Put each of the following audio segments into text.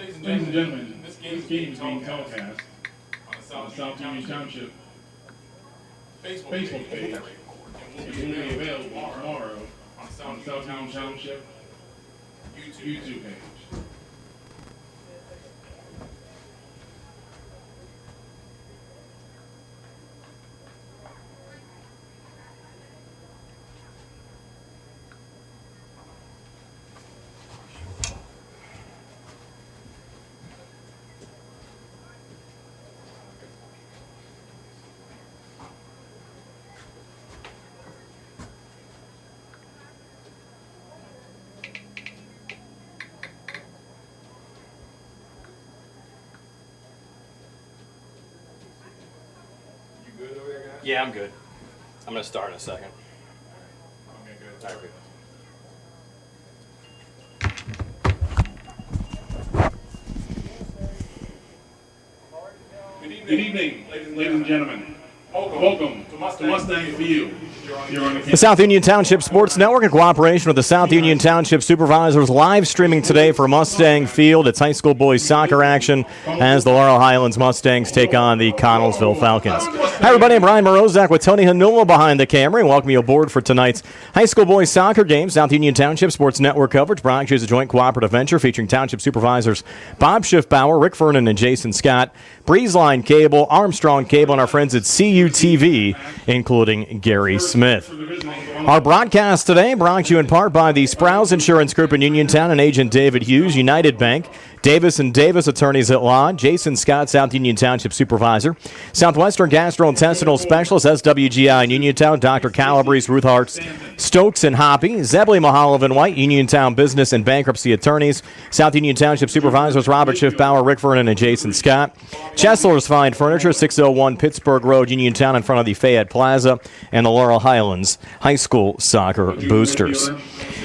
Ladies and gentlemen, this game is being telecast on the South Union Township Facebook page and will be available tomorrow on the South Union Township YouTube page. Yeah, I'm good. I'm going to start in a second. Okay, good. All right, good. Good evening, ladies and gentlemen. Welcome to Mustang Field. The South Union Township Sports Network, in cooperation with the South Union Township Supervisors, live streaming today for Mustang Field. It's high school boys soccer action as the Laurel Highlands Mustangs take on the Connellsville Falcons. Hi, everybody. I'm Brian Morozak with Tony Hanula behind the camera, and welcome you aboard for tonight's high school boys soccer game. South Union Township Sports Network coverage brought to you as a joint cooperative venture featuring Township Supervisors Bob Schiffbauer, Rick Vernon, and Jason Scott, Breezeline Cable, Armstrong Cable, and our friends at CUTV, including Gary Smith. Our broadcast today brought to you in part by the Sprouse Insurance Group in Uniontown and agent David Hughes, United Bank, Davis & Davis Attorneys at Law, Jason Scott, South Union Township Supervisor, Southwestern Gastrointestinal Specialist, SWGI in Uniontown, Dr. Calabrese, Ruth Hartz, Stokes and Hoppy, Zebley Mahalovan White, Uniontown Business and Bankruptcy Attorneys, South Union Township Supervisors, Robert Schiffbauer, Rick Vernon, and Jason Scott, Chesler's Fine Furniture, 601 Pittsburgh Road, Uniontown, in front of the Fayette Plaza, and the Laurel Highlands High School Soccer Boosters.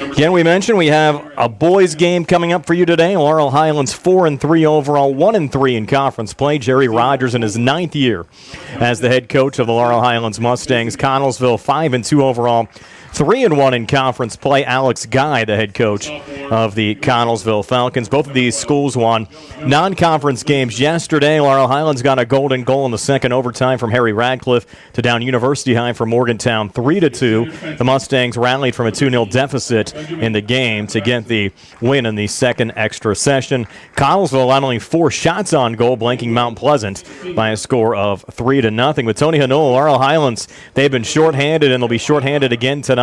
Again, we mentioned we have a boys game coming up for you today. Laurel Highlands 4-3 overall, 1-3 in conference play. Jerry Rogers in his 9th year as the head coach of the Laurel Highlands Mustangs. Connellsville 5-2 overall, 3-1 in conference play. Alex Guy, the head coach of the Connellsville Falcons. Both of these schools won non-conference games yesterday. Laurel Highlands got a golden goal in the second overtime from Harry Radcliffe to down University High from Morgantown 3-2. The Mustangs rallied from a 2-0 deficit in the game to get the win in the second extra session. Connellsville allowed only 4 shots on goal, blanking Mount Pleasant by a score of 3-0. With Tony Hanula, Laurel Highlands, they've been shorthanded and they'll be shorthanded again tonight.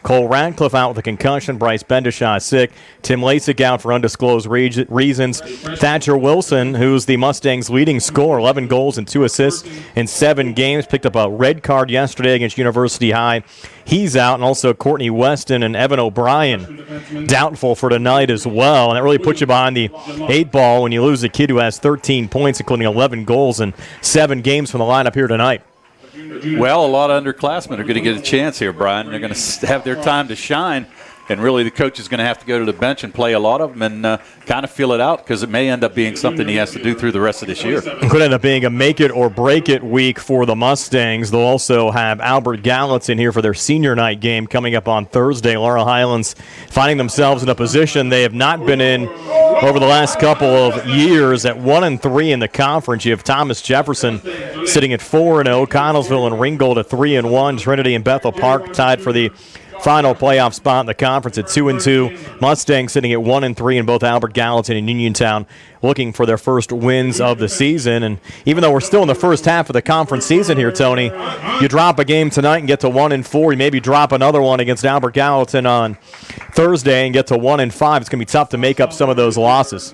Cole Radcliffe out with a concussion. Bryce Bendishaw sick. Tim Lasik out for undisclosed reasons. Thatcher Wilson, who's the Mustangs' leading scorer, 11 goals and 2 assists in 7 games, picked up a red card yesterday against University High. He's out, and also Courtney Weston and Evan O'Brien doubtful for tonight as well. And that really puts you behind the 8 ball when you lose a kid who has 13 points, including 11 goals in 7 games from the lineup here tonight. Well, a lot of underclassmen are going to get a chance here, Brian. They're going to have their time to shine, and really the coach is going to have to go to the bench and play a lot of them and kind of feel it out because it may end up being something he has to do through the rest of this year. It could end up being a make-it-or-break-it week for the Mustangs. They'll also have Albert Gallatin here for their senior night game coming up on Thursday. Laurel Highlands finding themselves in a position they have not been in over the last couple of years at 1-3 in the conference. You have Thomas Jefferson sitting at 4-0, Connellsville and Ringgold at 3-1, Trinity and Bethel Park tied for the final playoff spot in the conference at 2-2. Mustangs sitting at 1-3, and both Albert Gallatin and Uniontown looking for their first wins of the season. And even though we're still in the first half of the conference season here, Tony, you drop a game tonight and get to 1-4. You maybe drop another one against Albert Gallatin on Thursday and get to 1-5. It's going to be tough to make up some of those losses.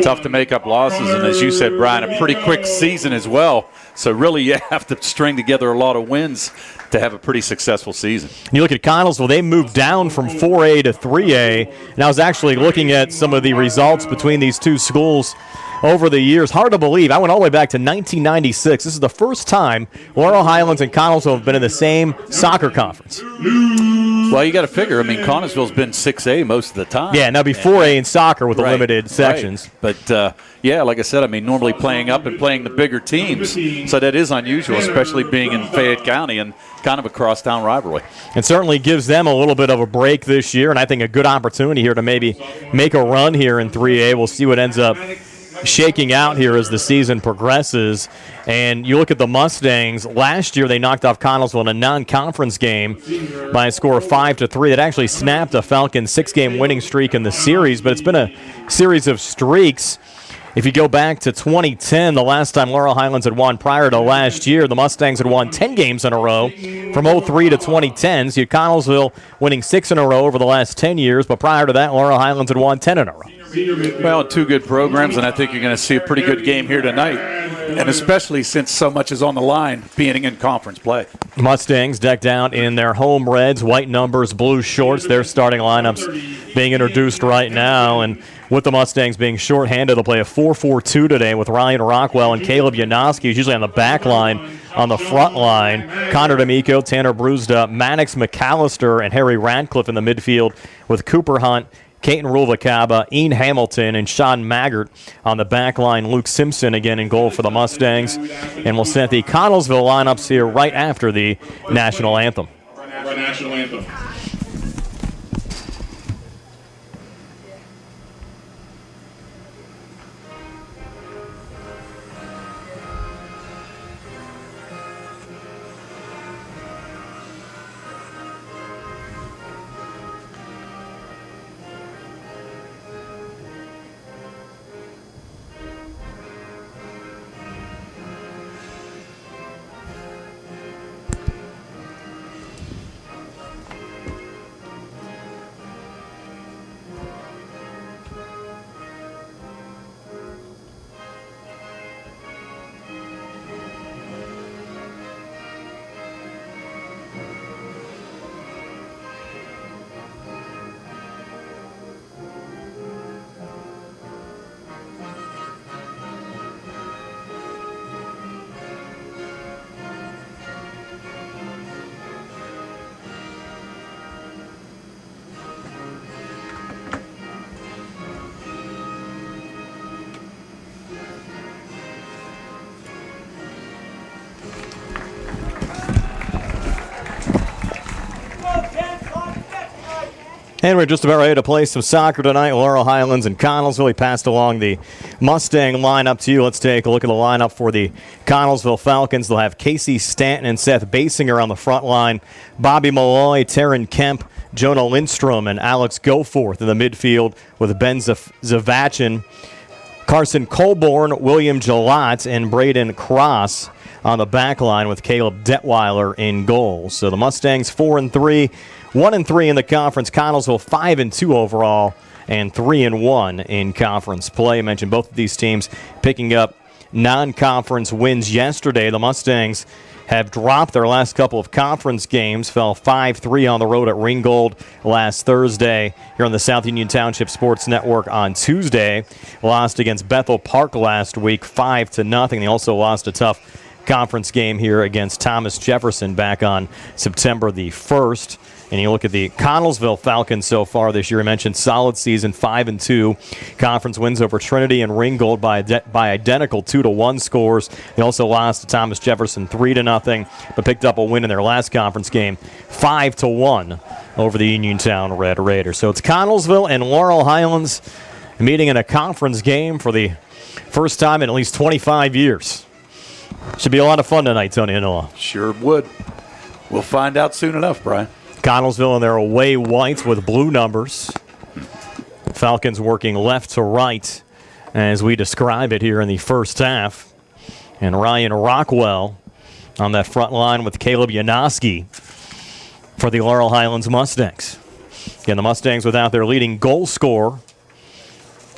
Tough to make up losses, and as you said, Brian, a pretty quick season as well. So really you have to string together a lot of wins to have a pretty successful season. You look at Connellsville, they moved down from 4A to 3A, and I was actually looking at some of the results between these two schools over the years. Hard to believe. I went all the way back to 1996. This is the first time Laurel Highlands and Connellsville have been in the same soccer conference. Well, you got to figure, I mean, Connellsville's been 6A most of the time. Yeah, now be 4A in soccer with the limited sections. Right. But, yeah, like I said, I mean, normally playing up and playing the bigger teams, so that is unusual, especially being in Fayette County and kind of a crosstown rivalry. It certainly gives them a little bit of a break this year, and I think a good opportunity here to maybe make a run here in 3A. We'll see what ends up shaking out here as the season progresses. And you look at the Mustangs. Last year, they knocked off Connellsville in a non-conference game by a score of 5-3. That actually snapped a Falcons 6-game winning streak in the series, but it's been a series of streaks. If you go back to 2010, the last time Laurel Highlands had won prior to last year, the Mustangs had won 10 games in a row from 2003 to 2010. So you had Connellsville winning 6 in a row over the last 10 years, but prior to that, Laurel Highlands had won 10 in a row. Well, 2 good programs, and I think you're going to see a pretty good game here tonight, and especially since so much is on the line being in conference play. Mustangs decked out in their home reds, white numbers, blue shorts. Their starting lineups being introduced right now, and with the Mustangs being shorthanded, they'll play a 4-4-2 today with Ryan Rockwell and Caleb Yanoski, who's usually on the back line. On the front line, Connor D'Amico, Tanner Bruzda, Maddox McAllister, and Harry Radcliffe in the midfield with Cooper Hunt, Caton Rulvacaba, Ian Hamilton, and Sean Maggart on the back line. Luke Simpson again in goal for the Mustangs. And we'll set the Connellsville lineups here right after the national anthem. National anthem. And we're just about ready to play some soccer tonight. Laurel Highlands and Connellsville. He passed along the Mustang lineup to you. Let's take a look at the lineup for the Connellsville Falcons. They'll have Casey Stanton and Seth Basinger on the front line. Bobby Malloy, Taryn Kemp, Jonah Lindstrom, and Alex Goforth in the midfield with Ben Zavachin, Carson Colborn, William Gillott, and Braden Cross on the back line with Caleb Detweiler in goal. So the Mustangs 4-3, 1-3 in the conference. Connellsville 5-2 overall, and 3-1 in conference play. I mentioned both of these teams picking up non-conference wins yesterday. The Mustangs have dropped their last couple of conference games, fell 5-3 on the road at Ringgold last Thursday here on the South Union Township Sports Network on Tuesday. Lost against Bethel Park last week 5-0. They also lost a tough conference game here against Thomas Jefferson back on September the 1st. And you look at the Connellsville Falcons so far this year. I mentioned solid season, 5-2. Conference wins over Trinity and Ringgold by identical 2-1 scores. They also lost to Thomas Jefferson 3-0, but picked up a win in their last conference game, 5-1 over the Uniontown Red Raiders. So it's Connellsville and Laurel Highlands meeting in a conference game for the first time in at least 25 years. Should be a lot of fun tonight, Tony and Noah. Sure would. We'll find out soon enough, Brian. Connellsville in their away whites with blue numbers. Falcons working left to right as we describe it here in the first half. And Ryan Rockwell on that front line with Caleb Yanoski for the Laurel Highlands Mustangs. Again, the Mustangs without their leading goal scorer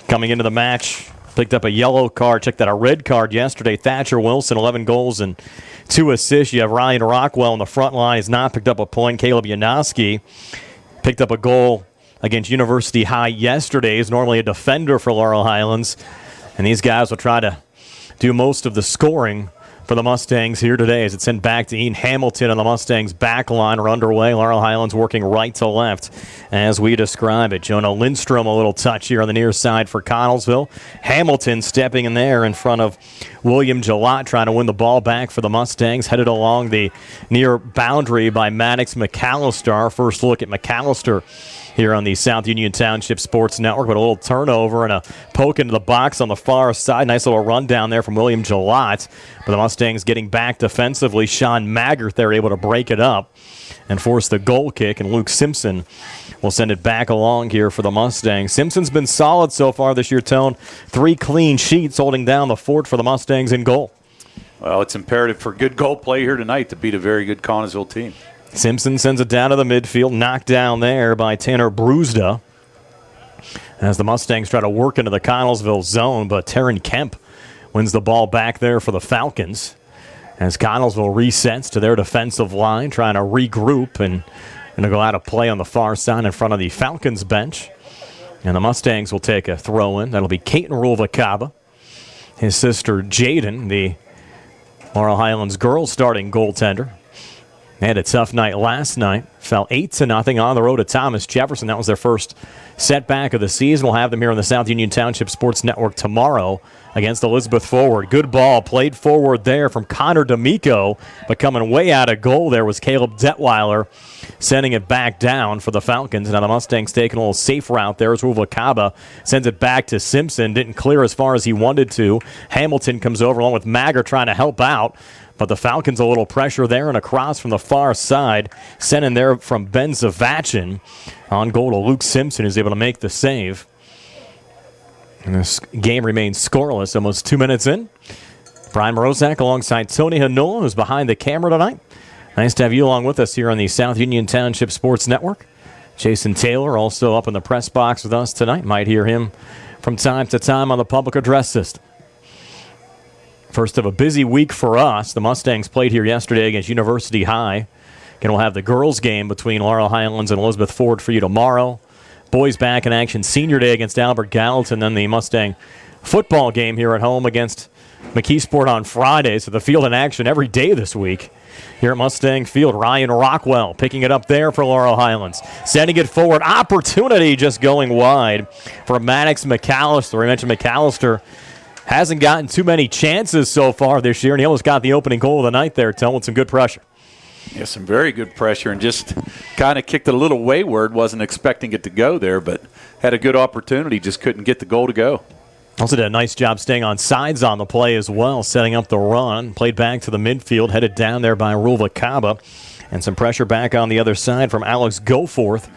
coming into the match. Picked up a yellow card, checked out a red card yesterday. Thatcher Wilson, 11 goals and 2 assists. You have Ryan Rockwell on the front line. He's not picked up a point. Caleb Yanoski picked up a goal against University High yesterday. He's normally a defender for Laurel Highlands. And these guys will try to do most of the scoring for the Mustangs here today as it's sent back to Ian Hamilton on the Mustangs back line. Are underway. Laurel Highlands working right to left as we describe it. Jonah Lindstrom, a little touch here on the near side for Connellsville. Hamilton stepping in there in front of William Gillott, trying to win the ball back for the Mustangs. Headed along the near boundary by Maddox McAllister. Our first look at McAllister here on the South Union Township Sports Network, with a little turnover and a poke into the box on the far side. Nice little run down there from William Gillott. But the Mustangs getting back defensively. Sean Maggart there able to break it up and force the goal kick, and Luke Simpson will send it back along here for the Mustangs. Simpson's been solid so far this year, Tone. 3 clean sheets holding down the fort for the Mustangs in goal. Well, it's imperative for good goal play here tonight to beat a very good Connellsville team. Simpson sends it down to the midfield, knocked down there by Tanner Brusda as the Mustangs try to work into the Connellsville zone, but Taryn Kemp wins the ball back there for the Falcons as Connellsville resets to their defensive line, trying to regroup and going to go out of play on the far side in front of the Falcons bench. And the Mustangs will take a throw in. That'll be Caton Rulvakaba. His sister Jaden, the Laurel Highlands girls starting goaltender. They had a tough night last night. Fell 8-0 on the road at Thomas Jefferson. That was their first setback of the season. We'll have them here on the South Union Township Sports Network tomorrow against Elizabeth Forward. Good ball played forward there from Connor D'Amico, but coming way out of goal there was Caleb Detweiler, sending it back down for the Falcons. Now the Mustangs taking a little safe route there as Rulvakaba sends it back to Simpson. Didn't clear as far as he wanted to. Hamilton comes over along with Magger trying to help out. But the Falcons a little pressure there and across from the far side. Sent in there from Ben Zavachin. On goal to Luke Simpson, who's able to make the save. And this game remains scoreless almost 2 minutes in. Brian Morozak alongside Tony Hanola, who's behind the camera tonight. Nice to have you along with us here on the South Union Township Sports Network. Jason Taylor also up in the press box with us tonight. Might hear him from time to time on the public address system. First of a busy week for us. The Mustangs played here yesterday against University High. Again, we'll have the girls' game between Laurel Highlands and Elizabeth Ford for you tomorrow. Boys back in action senior day against Albert Gallatin. Then the Mustang football game here at home against McKeesport on Friday. So the field in action every day this week here at Mustang Field. Ryan Rockwell picking it up there for Laurel Highlands. Sending it forward. Opportunity just going wide for Maddox McAllister. We mentioned McAllister hasn't gotten too many chances so far this year, and he almost got the opening goal of the night there, Tom, with some good pressure. Yeah, some very good pressure, and just kind of kicked it a little wayward. Wasn't expecting it to go there, but had a good opportunity. Just couldn't get the goal to go. Also did a nice job staying on sides on the play as well, setting up the run. Played back to the midfield, headed down there by Rulvakaba. And some pressure back on the other side from Alex Goforth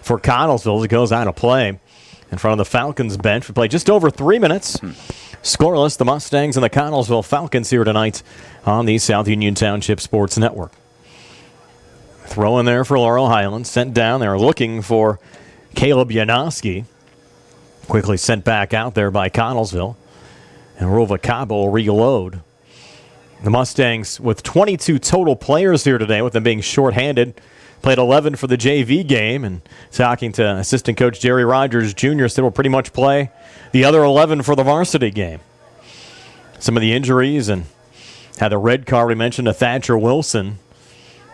for Connellsville as it goes out of play in front of the Falcons bench. We played just over 3 minutes. Scoreless, the Mustangs and the Connellsville Falcons here tonight on the South Union Township Sports Network. Throw in there for Laurel Highlands. Sent down there looking for Caleb Janoski. Quickly sent back out there by Connellsville. And Rulvakaba will reload. The Mustangs with 22 total players here today, with them being shorthanded. Played 11 for the JV game, and talking to assistant coach Jerry Rogers Jr. said we'll pretty much play the other 11 for the varsity game. Some of the injuries, and had the red card we mentioned to Thatcher Wilson.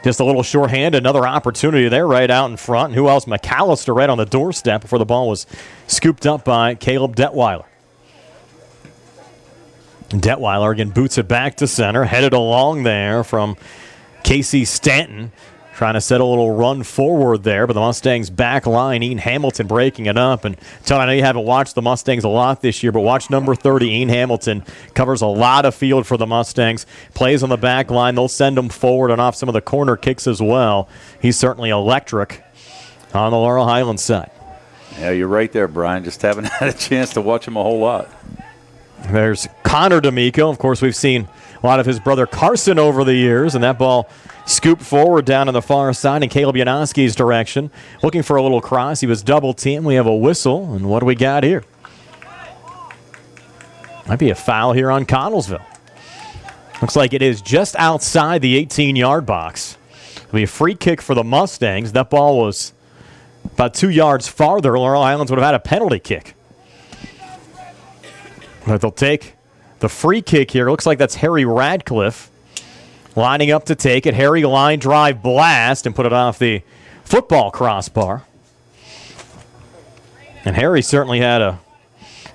Just a little shorthanded, another opportunity there right out in front. And who else? McAllister right on the doorstep before the ball was scooped up by Caleb Detweiler. Detweiler again boots it back to center, headed along there from Casey Stanton. Trying to set a little run forward there, but the Mustangs back line, Ian Hamilton breaking it up. And Tony, I know you haven't watched the Mustangs a lot this year, but watch number 30, Ian Hamilton, covers a lot of field for the Mustangs. Plays on the back line. They'll send him forward and off some of the corner kicks as well. He's certainly electric on the Laurel Highlands side. Yeah, you're right there, Brian. Just haven't had a chance to watch him a whole lot. There's Connor D'Amico. Of course, we've seen a lot of his brother Carson over the years, and that ball scooped forward down on the far side in Caleb Janoski's direction. Looking for a little cross. He was double teamed. We have a whistle, and what do we got here? Might be a foul here on Connellsville. Looks like it is just outside the 18-yard box. It'll be a free kick for the Mustangs. That ball was about 2 yards farther. Laurel Highlands would have had a penalty kick. But they'll take the free kick here. Looks like that's Harry Radcliffe lining up to take it. Harry line drive blast and put it off the football crossbar. And Harry certainly had a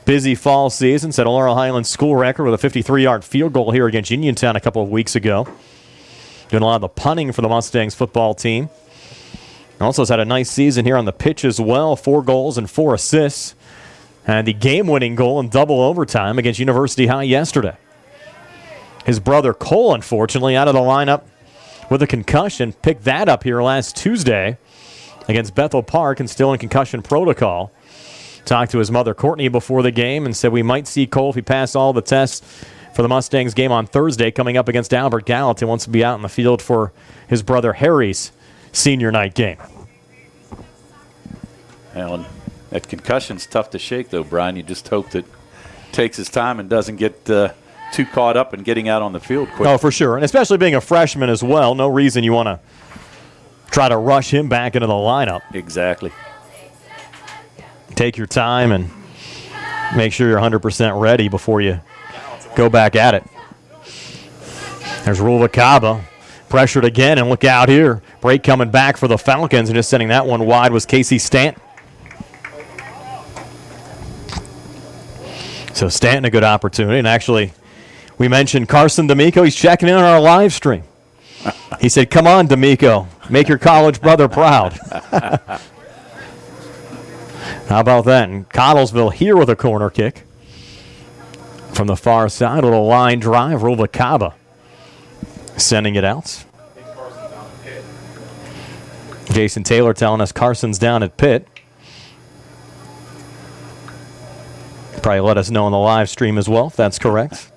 busy fall season. Set a Laurel Highlands school record with a 53-yard field goal here against Uniontown a couple of weeks ago. Doing a lot of the punting for the Mustangs football team. Also has had a nice season here on the pitch as well. 4 goals and 4 assists. And the game-winning goal in double overtime against University High yesterday. His brother Cole, unfortunately, out of the lineup with a concussion. Picked that up here last Tuesday against Bethel Park and still in concussion protocol. Talked to his mother Courtney before the game and said we might see Cole if he passed all the tests for the Mustangs game on Thursday coming up against Albert Gallatin. Wants to be out in the field for his brother Harry's senior night game. Alan, that concussion's tough to shake, though, Brian. You just hope that takes his time and doesn't get too caught up in getting out on the field quick. Oh, for sure. And especially being a freshman as well, no reason you want to try to rush him back into the lineup. Exactly. Take your time and make sure you're 100% ready before you go back at it. There's Ruvalcaba. Pressured again, and look out here. Break coming back for the Falcons, and just sending that one wide was Casey Stanton. So Stanton, a good opportunity. And actually, we mentioned Carson D'Amico. He's checking in on our live stream. He said, come on, D'Amico. Make your college brother proud. How about that? And Connellsville here with a corner kick. From the far side, a little line drive. Ruvalcaba sending it out. Jason Taylor telling us Carson's down at Pitt. Probably let us know on the live stream as well if that's correct.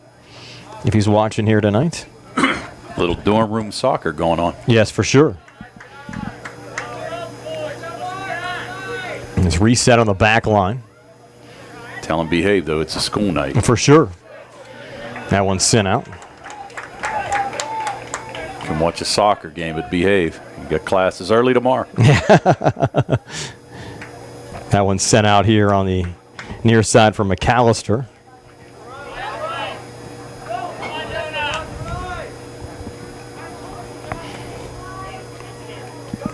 If he's watching here tonight. Little dorm room soccer going on. Yes, for sure. And it's reset on the back line. Tell him behave, though. It's a school night. For sure. That one's sent out. You can watch a soccer game, but behave. You got classes early tomorrow. That one's sent out here on the near side for McAllister.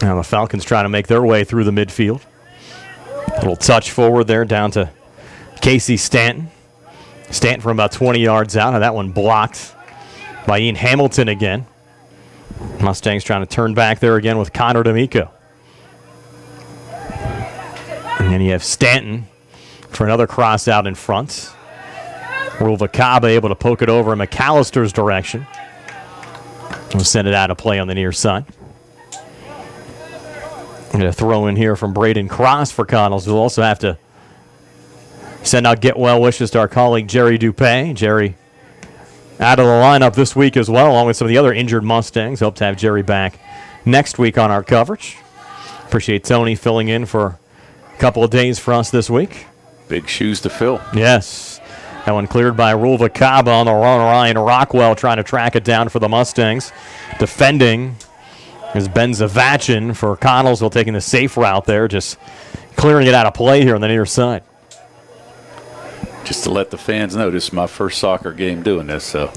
Now the Falcons trying to make their way through the midfield. A little touch forward there down to Casey Stanton. Stanton from about 20 yards out. And that one blocked by Ian Hamilton again. Mustangs trying to turn back there again with Connor D'Amico. And then you have Stanton for another cross out in front. Ruvalcaba able to poke it over in McAllister's direction. We'll send it out of play on the near side. Going to throw in here from Braden Cross for Connellsville. We'll also have to send out get well wishes to our colleague Jerry Dupay. Jerry out of the lineup this week as well, along with some of the other injured Mustangs. Hope to have Jerry back next week on our coverage. Appreciate Tony filling in for a couple of days for us this week. Big shoes to fill. Yes. That one cleared by Ruvalcaba on the run. Ryan Rockwell trying to track it down for the Mustangs. Defending is Ben Zavachin for Connellsville, taking the safe route there, just clearing it out of play here on the near side. Just to let the fans know, this is my first soccer game doing this, so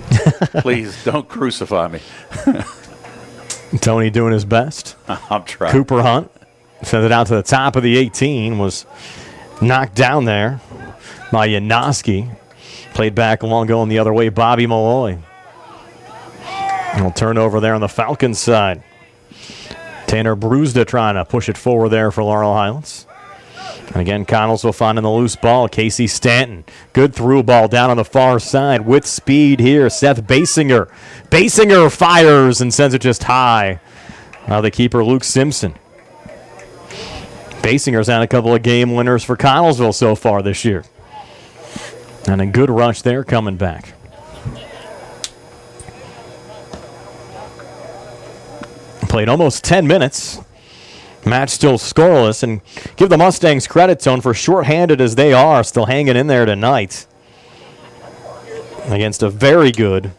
please don't crucify me. Tony doing his best. I'm trying. Cooper Hunt sent it out to the top of the 18, was knocked down there by Janoski. Played back along going the other way, Bobby Malloy. And we'll turn over there on the Falcons side. Tanner Brusda trying to push it forward there for Laurel Highlands. And again, Connellsville finding the loose ball. Casey Stanton, good through ball down on the far side with speed here. Seth Basinger. Basinger fires and sends it just high. Now the keeper, Luke Simpson. Basinger's had a couple of game winners for Connellsville so far this year. And a good rush there coming back. Played almost 10 minutes. Match still scoreless, and give the Mustangs credit, Tone, for shorthanded as they are, still hanging in there tonight against a very good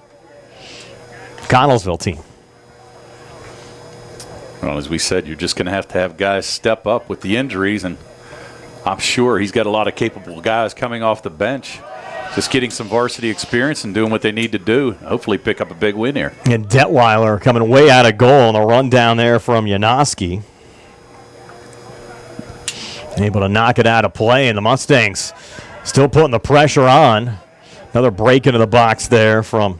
Connellsville team. Well, as we said, you're just going to have guys step up with the injuries, and I'm sure he's got a lot of capable guys coming off the bench, just getting some varsity experience and doing what they need to do. Hopefully pick up a big win here. And Detweiler coming way out of goal on a run down there from Janoski. Able to knock it out of play, and the Mustangs still putting the pressure on. Another break into the box there from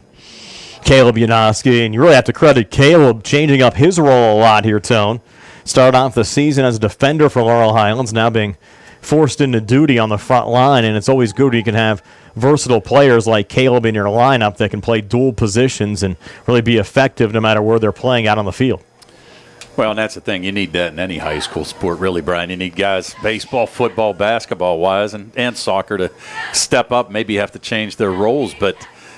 Caleb Janoski, and you really have to credit Caleb changing up his role a lot here, Tone. Started off the season as a defender for Laurel Highlands, now being forced into duty on the front line, and it's always good when you can have versatile players like Caleb in your lineup that can play dual positions and really be effective no matter where they're playing out on the field. Well, and that's the thing. You need that in any high school sport, really, Brian. You need guys, baseball, football, basketball-wise, and soccer to step up. Maybe have to change their roles, but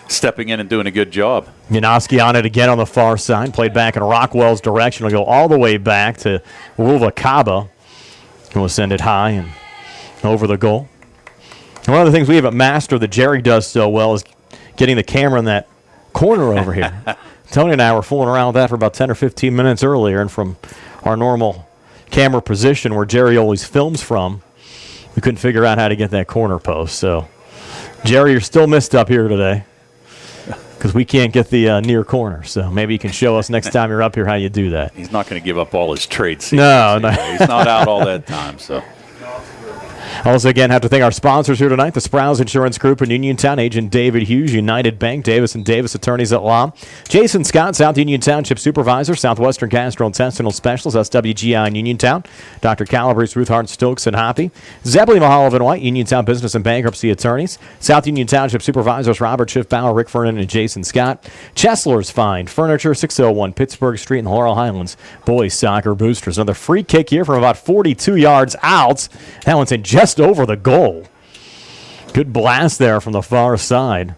stepping in and doing a good job. Janoski on it again on the far side. Played back in Rockwell's direction. Will go all the way back to Ruvalcaba, who will send it high and over the goal. And one of the things we haven't mastered that Jerry does so well is getting the camera in that corner over here. Tony and I were fooling around with that for about 10 or 15 minutes earlier, and from our normal camera position where Jerry always films from, we couldn't figure out how to get that corner post. So, Jerry, you're still missed up here today because we can't get the near corner. So maybe you can show us next time you're up here how you do that. He's not going to give up all his trade secrets. No. He's not out all that time, so. Also, again, have to thank our sponsors here tonight, the Sprouse Insurance Group in Uniontown, Agent David Hughes, United Bank, Davis & Davis Attorneys at Law, Jason Scott, South Union Township Supervisor, Southwestern Gastrointestinal Specialist, SWGI in Uniontown, Dr. Calabrese, Ruth Hart Stokes and Hoppy, Zeppeli Mahalovic and White, Uniontown Business and Bankruptcy Attorneys, South Union Township Supervisors, Robert Schiffbauer, Rick Vernon, and Jason Scott, Chesler's Fine Furniture, 601 Pittsburgh Street in the Laurel Highlands, Boys Soccer Boosters. Another free kick here from about 42 yards out. That one's in just over the goal. Good blast there from the far side.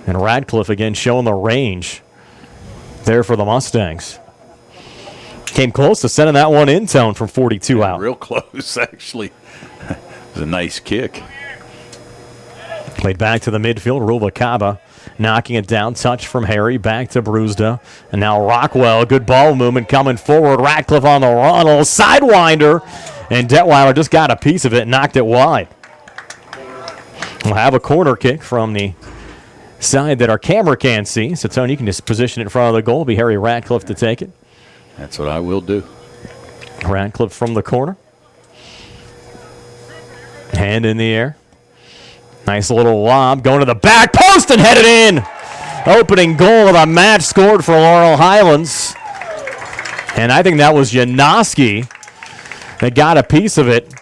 And Radcliffe again showing the range there for the Mustangs. Came close to sending that one in, Tone, from 42 out. Real close, actually. It was a nice kick. Played back to the midfield. Ruvalcaba knocking it down. Touch from Harry. Back to Brewsda. And now Rockwell. Good ball movement coming forward. Radcliffe on the run. A little sidewinder. And Detweiler just got a piece of it and knocked it wide. We'll have a corner kick from the side that our camera can't see. So, Tony, you can just position it in front of the goal. It'll be Harry Radcliffe to take it. That's what I will do. Radcliffe from the corner. Hand in the air. Nice little lob going to the back post and headed in. Opening goal of the match scored for Laurel Highlands. And I think that was Janoski that got a piece of it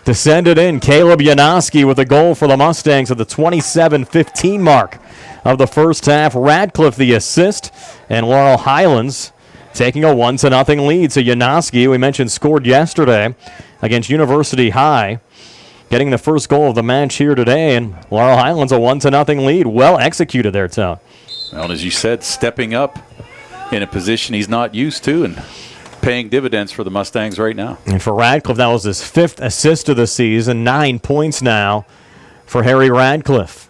to send it in. Caleb Janoski with a goal for the Mustangs at the 27-15 mark of the first half. Radcliffe the assist, and Laurel Highlands taking a 1-0 lead. So Janoski, we mentioned, scored yesterday against University High, getting the first goal of the match here today, and Laurel Highlands a 1-0 lead. Well executed there, Tone. Well, as you said, stepping up in a position he's not used to and paying dividends for the Mustangs right now. And for Radcliffe, that was his 5th assist of the season. 9 points now for Harry Radcliffe.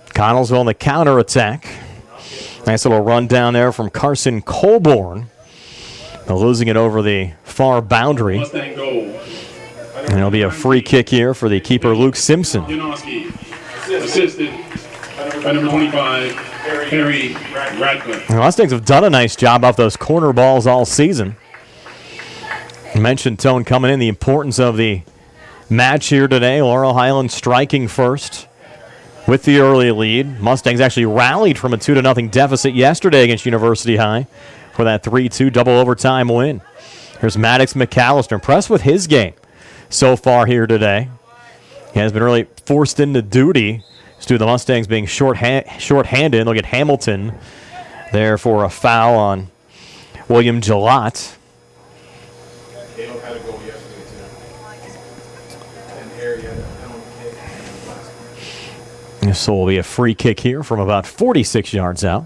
Connellsville on the counterattack. Nice little run down there from Carson Colborn. Losing it over the far boundary. Mustang goal. And it'll be a free kick here for the keeper, Luke Simpson. Janoski, assisted by number 25, Harry Radcliffe. The Mustangs have done a nice job off those corner balls all season. I mentioned, Tone, coming in, the importance of the match here today. Laurel Highlands striking first with the early lead. Mustangs actually rallied from a 2-0 deficit yesterday against University High for that 3-2 double overtime win. Here's Maddox McAllister, impressed with his game so far here today. He has been really forced into duty due to the Mustangs being short-handed. They'll get Hamilton there for a foul on William Gillott. So will be a free kick here from about 46 yards out.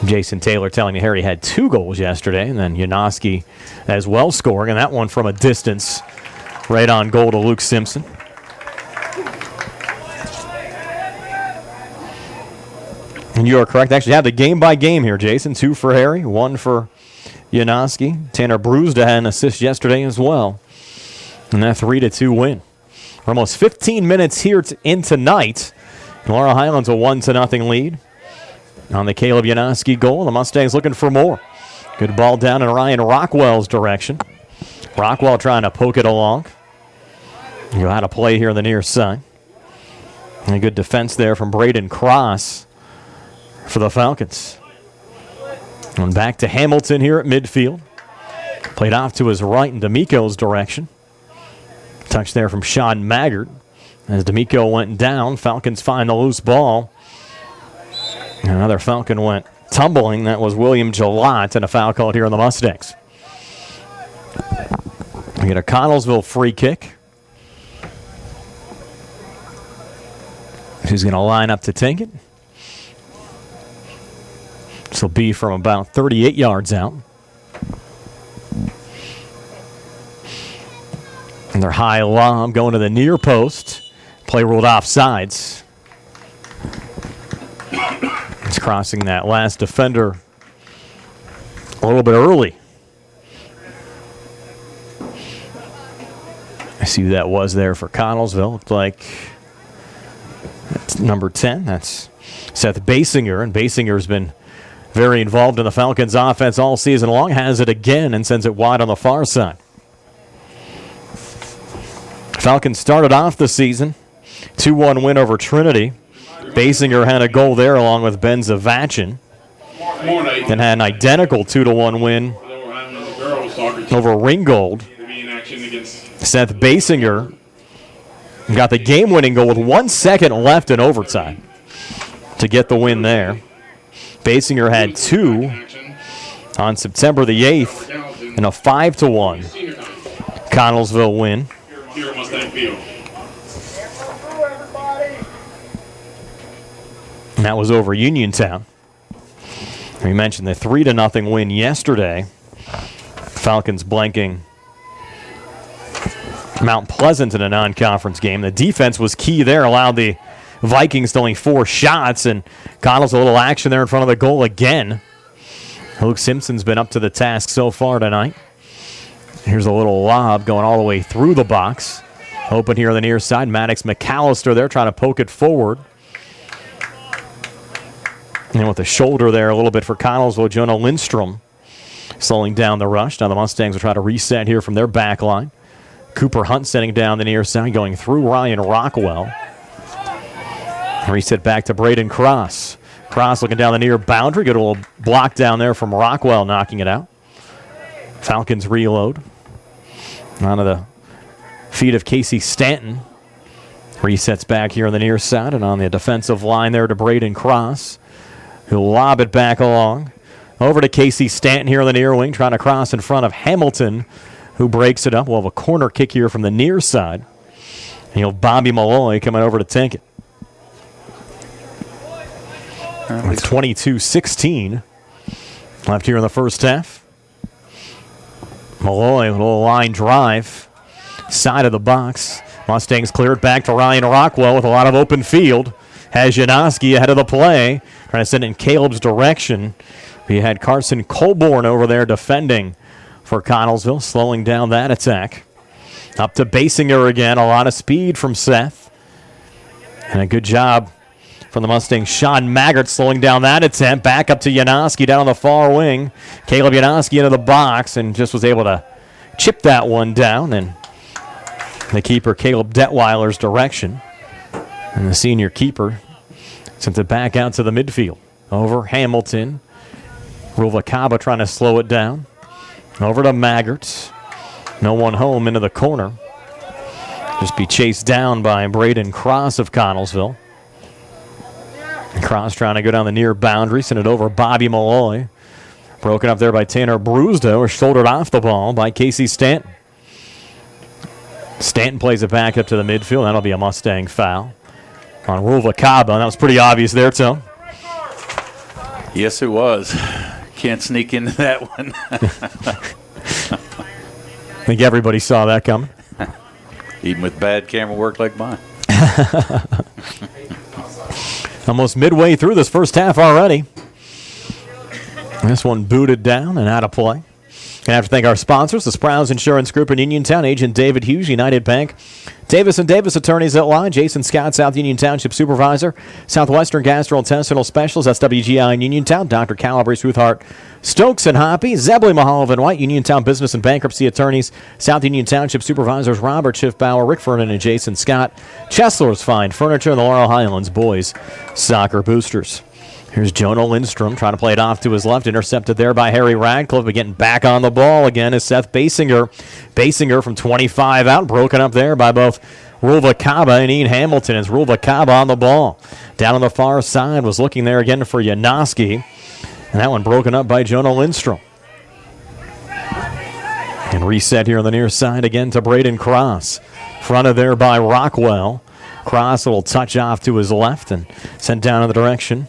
Jason Taylor telling me Harry had 2 goals yesterday, and then Janoski as well scoring, and that one from a distance right on goal to Luke Simpson. And you are correct. Actually, have the game by game here, Jason. 2 for Harry, 1 for Janoski. Tanner Brewsda had an assist yesterday as well. And that 3-2 win. We're almost 15 minutes here in tonight. Laurel Highlands a 1-0 lead on the Caleb Janoski goal. The Mustangs looking for more. Good ball down in Ryan Rockwell's direction. Rockwell trying to poke it along. You know how to play here on the near side. And a good defense there from Braden Cross for the Falcons. And back to Hamilton here at midfield. Played off to his right in D'Amico's direction. Touch there from Sean Maggart. As D'Amico went down, Falcons find the loose ball. Another Falcon went tumbling. That was William Gillott, and a foul called here on the Mustangs. We get a Connellsville free kick. Who's going to line up to take it? This will be from about 38 yards out. And their high lob going to the near post. Play ruled offsides. It's crossing that last defender a little bit early. I see who that was there for Connellsville. Looked like that's number 10. That's Seth Basinger, and Basinger's been very involved in the Falcons' offense all season long. Has it again and sends it wide on the far side. Falcons started off the season 2-1 win over Trinity. Basinger had a goal there along with Ben Zavachin. Then had an identical 2-1 win over Ringgold. Seth Basinger got the game-winning goal with 1 second left in overtime to get the win there. Basinger had 2 on September the 8th in a 5-1 Connellsville win. And that was over Uniontown. We mentioned the 3-0 win yesterday. Falcons blanking Mount Pleasant in a non-conference game. The defense was key there, allowed the Vikings to only 4 shots, and Connell's a little action there in front of the goal again. Luke Simpson's been up to the task so far tonight. Here's a little lob going all the way through the box. Open here on the near side. Maddox McAllister there trying to poke it forward. And with the shoulder there a little bit for Connellsville, Jonah Lindstrom slowing down the rush. Now the Mustangs will try to reset here from their back line. Cooper Hunt setting down the near side, going through Ryan Rockwell. Reset back to Braden Cross. Cross looking down the near boundary. Get a little block down there from Rockwell, knocking it out. Falcons reload. Onto the feet of Casey Stanton. Resets back here on the near side and on the defensive line there to Braden Cross. He'll lob it back along. Over to Casey Stanton here on the near wing, trying to cross in front of Hamilton, who breaks it up. We'll have a corner kick here from the near side. And you'll have Bobby Malloy coming over to take it. With 22-16 left here in the first half. Malloy, a little line drive, side of the box. Mustangs clear it back to Ryan Rockwell with a lot of open field. Has Janoski ahead of the play, trying to send it in Caleb's direction. We had Carson Colborn over there defending for Connellsville, slowing down that attack. Up to Basinger again, a lot of speed from Seth. And a good job from the Mustangs. Sean Maggart slowing down that attempt. Back up to Janoski down on the far wing. Caleb Janoski into the box and just was able to chip that one down. And the keeper, Caleb Detweiler's direction. And the senior keeper sent it back out to the midfield. Over Hamilton. Ruvalcaba trying to slow it down. Over to Maggart. No one home into the corner. Just be chased down by Braden Cross of Connellsville. Cross trying to go down the near boundary. Send it over Bobby Malloy. Broken up there by Tanner Brusdo, or shouldered off the ball by Casey Stanton. Stanton plays it back up to the midfield. That'll be a Mustang foul on Ruvalcaba. That was pretty obvious there, Tom. Yes, it was. Can't sneak into that one. I think everybody saw that coming. Even with bad camera work like mine. Almost midway through this first half already. This one booted down and out of play. And I have to thank our sponsors, the Sprouse Insurance Group in Uniontown, Agent David Hughes, United Bank, Davis & Davis Attorneys at Law, Jason Scott, South Union Township Supervisor, Southwestern Gastrointestinal Specialist, SWGI in Uniontown, Dr. Calabrese, Ruthhart, Stokes and Hoppy, Zebley Mahal and White, Uniontown Business and Bankruptcy Attorneys, South Union Township Supervisors, Robert Schiffbauer, Rick Vernon, and Jason Scott, Chesler's Fine Furniture, and the Laurel Highlands Boys Soccer Boosters. Here's Jonah Lindstrom trying to play it off to his left. Intercepted there by Harry Radcliffe. But getting back on the ball again is Seth Basinger. Basinger from 25 out. Broken up there by both Ruvalcaba and Ian Hamilton. As Ruvalcaba on the ball. Down on the far side was looking there again for Janoski. And that one broken up by Jonah Lindstrom. And reset here on the near side again to Braden Cross. Fronted there by Rockwell. Cross a little touch off to his left and sent down in the direction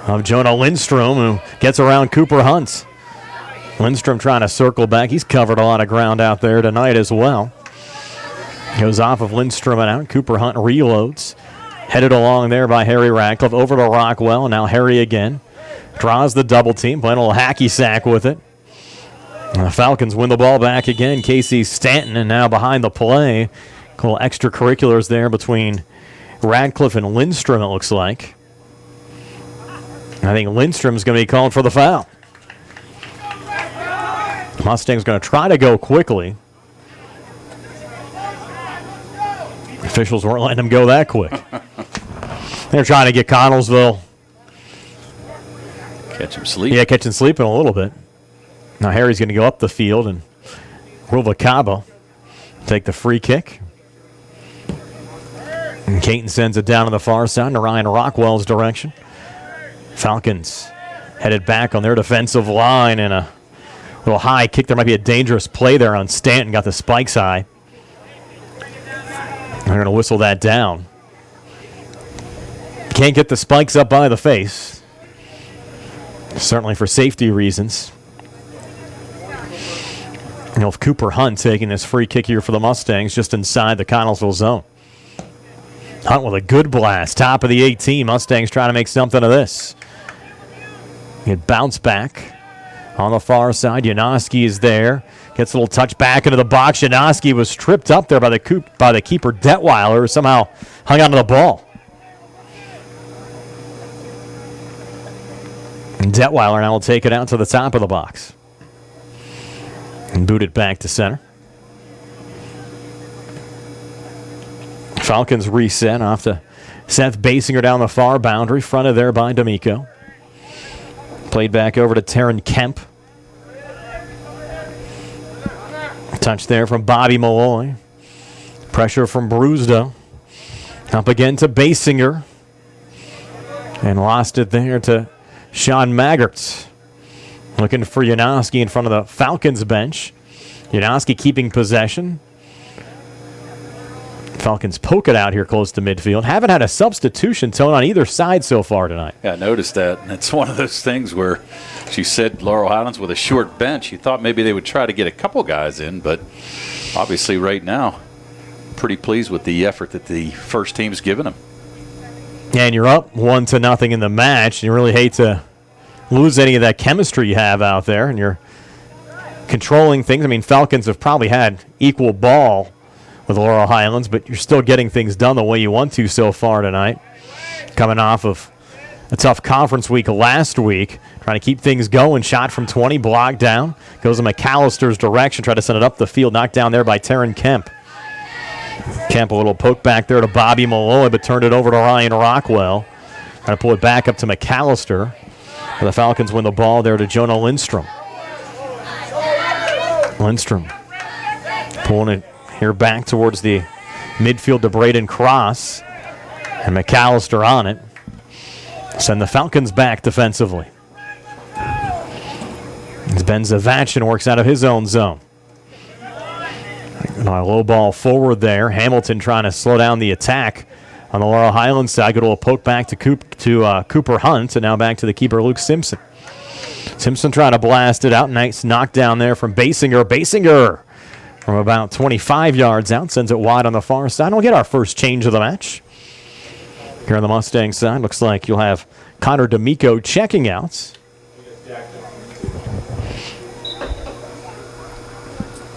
of Jonah Lindstrom, who gets around Cooper Hunt. Lindstrom trying to circle back. He's covered a lot of ground out there tonight as well. Goes off of Lindstrom and out. Cooper Hunt reloads. Headed along there by Harry Radcliffe. Over to Rockwell. Now Harry again. Draws the double team. Playing a little hacky sack with it. And the Falcons win the ball back again. Casey Stanton, and now behind the play. A couple extracurriculars there between Radcliffe and Lindstrom, it looks like. I think Lindstrom's going to be called for the foul. Mustang's going to try to go quickly. Officials weren't letting him go that quick. They're trying to get Connellsville. Catch him sleeping. Yeah, catch him sleeping a little bit. Now Harry's going to go up the field, and Ruvalcaba take the free kick. And Caton sends it down on the far side to Ryan Rockwell's direction. Falcons headed back on their defensive line, and a little high kick. There might be a dangerous play there on Stanton. Got the spikes high. They're going to whistle that down. Can't get the spikes up by the face. Certainly for safety reasons. You know, if Cooper Hunt taking this free kick here for the Mustangs just inside the Connellsville zone. Hunt with a good blast. Top of the 18. Mustangs trying to make something of this. It bounced back on the far side. Janoski is there. Gets a little touch back into the box. Janoski was tripped up there by the keeper Detweiler, who somehow hung onto the ball. And Detweiler now will take it out to the top of the box. And boot it back to center. Falcons reset off to Seth Basinger down the far boundary. Fronted there by D'Amico. Played back over to Taryn Kemp. Touch there from Bobby Malloy. Pressure from Brusdo. Up again to Basinger. And lost it there to Sean Maggerts. Looking for Janoski in front of the Falcons bench. Janoski keeping possession. Falcons poke it out here close to midfield. Haven't had a substitution tone on either side so far tonight. Yeah, I noticed that. And it's one of those things where she said Laurel Highlands with a short bench. You thought maybe they would try to get a couple guys in, but obviously right now, pretty pleased with the effort that the first team's given them. And you're up 1-0 in the match. You really hate to lose any of that chemistry you have out there, and you're controlling things. I mean, Falcons have probably had equal ball with Laurel Highlands, but you're still getting things done the way you want to so far tonight. Coming off of a tough conference week last week, trying to keep things going. Shot from 20, blocked down. Goes in McAllister's direction, try to send it up the field. Knocked down there by Taryn Kemp. Kemp, a little poke back there to Bobby Malloy, but turned it over to Ryan Rockwell. Trying to pull it back up to McAllister. The Falcons win the ball there to Jonah Lindstrom. Lindstrom pulling it here back towards the midfield to Braden Cross. And McAllister on it. Send the Falcons back defensively. As Ben Zavachin works out of his own zone. And a low ball forward there. Hamilton trying to slow down the attack on the Laurel Highlands side. Good little poke back to Cooper Hunt, and now back to the keeper, Luke Simpson. Simpson trying to blast it out. Nice knockdown there from Basinger. Basinger from about 25 yards out. Sends it wide on the far side. We'll get our first change of the match. Here on the Mustang side, looks like you'll have Connor D'Amico checking out.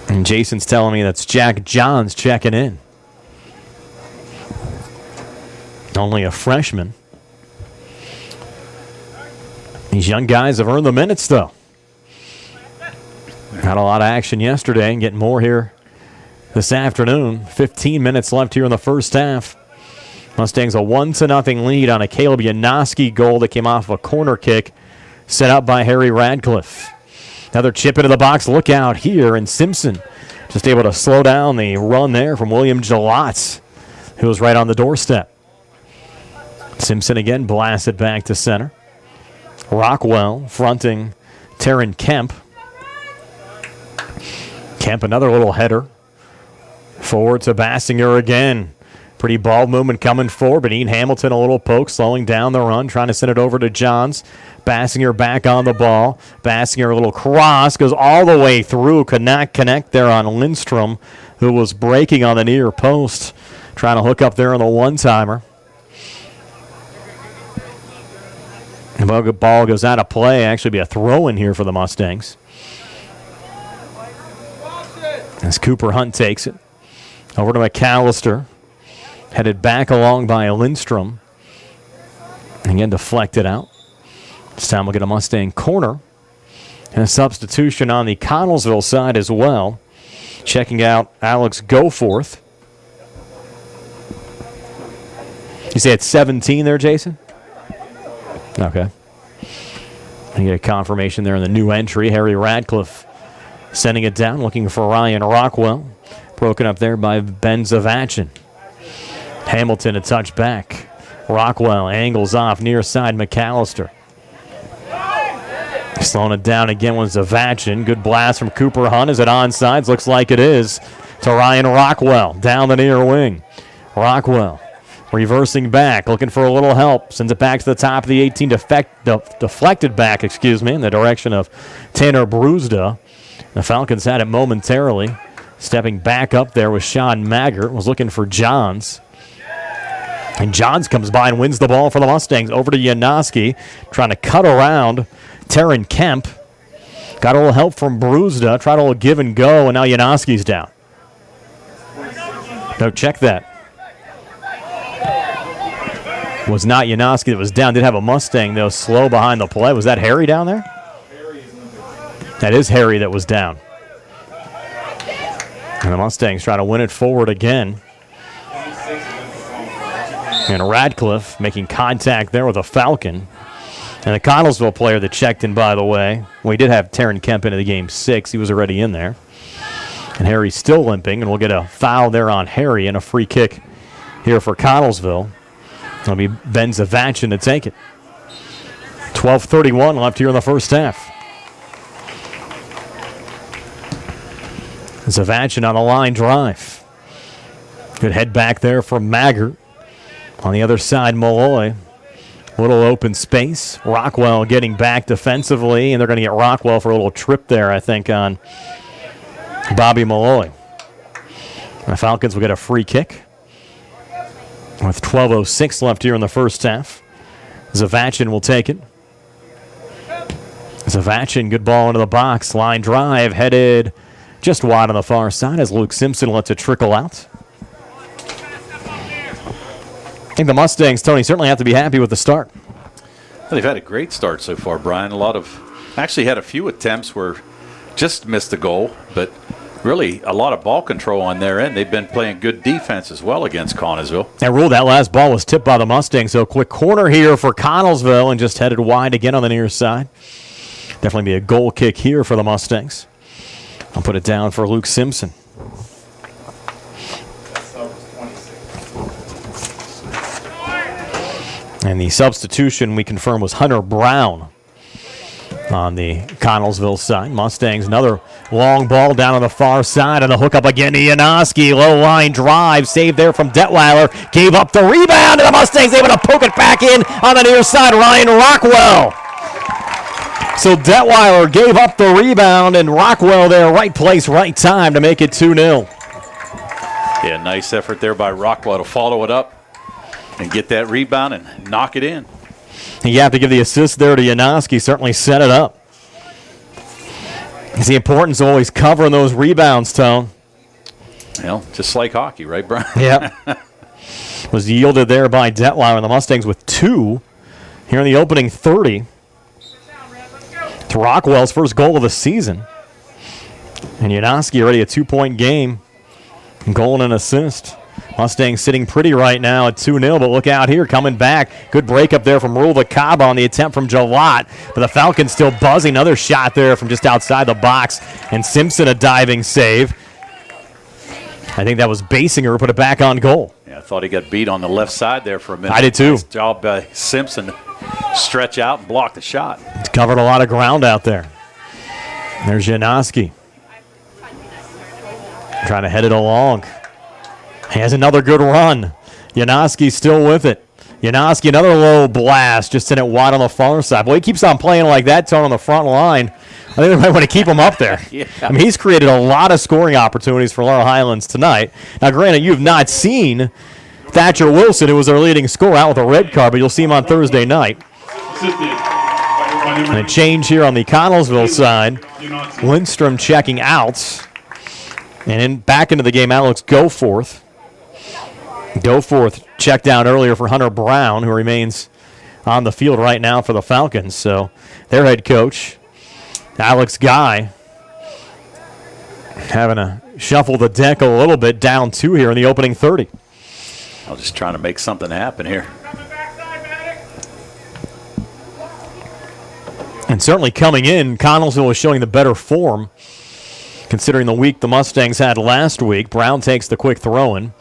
And Jason's telling me that's Jack Johns checking in. Only a freshman. These young guys have earned the minutes, though. Had a lot of action yesterday and getting more here this afternoon. 15 minutes left here in the first half. Mustangs a 1-0 lead on a Caleb Janoski goal that came off of a corner kick set up by Harry Radcliffe. Another chip into the box. Look out here, and Simpson just able to slow down the run there from William Gelatz, who was right on the doorstep. Simpson again blasted back to center. Rockwell fronting Taryn Kemp. Kemp, another little header. Forward to Bassinger again. Pretty ball movement coming forward, but Ian Hamilton a little poke, slowing down the run, trying to send it over to Johns. Bassinger back on the ball. Bassinger a little cross, goes all the way through, could not connect there on Lindstrom, who was breaking on the near post, trying to hook up there on the one-timer. The ball goes out of play. Actually be a throw-in here for the Mustangs. As Cooper Hunt takes it. Over to McAllister. Headed back along by Lindstrom. Again, deflected out. This time we'll get a Mustang corner. And a substitution on the Connellsville side as well. Checking out Alex Goforth. You say it's 17 there, Jason? Okay. And you get a confirmation there in the new entry. Harry Radcliffe sending it down, looking for Ryan Rockwell. Broken up there by Ben Zavachin. Hamilton a touch back. Rockwell angles off near side McAllister. Slowing it down again with Zavachin. Good blast from Cooper Hunt. Is it onside? Looks like it is. To Ryan Rockwell down the near wing. Rockwell reversing back, looking for a little help. Sends it back to the top of the 18. Deflected back, in the direction of Tanner Brusda. The Falcons had it momentarily. Stepping back up there was Sean Maggart. Was looking for Johns. And Johns comes by and wins the ball for the Mustangs. Over to Janoski, trying to cut around Taryn Kemp. Got a little help from Brusda. Tried a little give and go, and now Janoski's down. No, check that. Was not Janoski that was down. Did have a Mustang, though, slow behind the play. Was that Harry down there? That is Harry that was down. And the Mustangs try to win it forward again. And Radcliffe making contact there with a Falcon. And the Connellsville player that checked in, by the way. We did have Taryn Kemp into the game 6. He was already in there. And Harry's still limping, and we'll get a foul there on Harry and a free kick here for Connellsville. It'll be Ben Zavachin to take it. 12:31 left here in the first half. Zavachin on a line drive. Good head back there from Maggart. On the other side, Malloy. Little open space. Rockwell getting back defensively, and they're going to get Rockwell for a little trip there, I think, on Bobby Malloy. The Falcons will get a free kick. With 12:06 left here in the first half. Zavachin will take it. Zavachin, good ball into the box. Line drive, headed just wide on the far side as Luke Simpson lets it trickle out. I think the Mustangs, Tony, certainly have to be happy with the start. Well, they've had a great start so far, Brian. Actually had a few attempts where just missed the goal, but really a lot of ball control on their end. They've been playing good defense as well against Connellsville. And Rule, that last ball was tipped by the Mustangs, so a quick corner here for Connellsville and just headed wide again on the near side. Definitely be a goal kick here for the Mustangs. I'll put it down for Luke Simpson. And the substitution we confirm was Hunter Brown on the Connellsville side. Mustangs, another long ball down on the far side, and the hookup again to Janoski. Low line drive, saved there from Detweiler. Gave up the rebound, and the Mustangs able to poke it back in on the near side. Ryan Rockwell. So Detweiler gave up the rebound, and Rockwell there, right place, right time to make it 2-0. Yeah, nice effort there by Rockwell to follow it up and get that rebound and knock it in. You have to give the assist there to Janoski, certainly set it up. It's the importance of always covering those rebounds, Tone. Well, just like hockey, right, Brian? Yep. Was yielded there by Detweiler, and the Mustangs with 2 here in the opening 30. It's Rockwell's first goal of the season. And Janoski already a 2-point game. Goal and an assist. Mustangs sitting pretty right now at 2-0, but look out here, coming back. Good break up there from Ruvalcaba on the attempt from Jalot, but the Falcons still buzzing. Another shot there from just outside the box, and Simpson a diving save. I think that was Basinger who put it back on goal. Yeah, I thought he got beat on the left side there for a minute. I did too. Nice job by Simpson to stretch out and block the shot. He's covered a lot of ground out there. There's Janoski. Trying to head it along. He has another good run. Janoski still with it. Janoski, another low blast, just sent it wide on the far side. Boy, he keeps on playing like that, Tone, on the front line. I think they might want to keep him up there. Yeah. I mean, he's created a lot of scoring opportunities for Laurel Highlands tonight. Now, granted, you have not seen Thatcher Wilson, who was their leading scorer, out with a red card, but you'll see him on Thursday night. And a change here on the Connellsville side. Lindstrom checking out. And back into the game, Alex Goforth. Goforth checked out earlier for Hunter Brown, who remains on the field right now for the Falcons. So their head coach, Alex Guy, having to shuffle the deck a little bit, down 2 here in the opening 30. I was just trying to make something happen here. And certainly coming in, Connellsville was showing the better form, considering the week the Mustangs had last week. Brown takes the quick throw in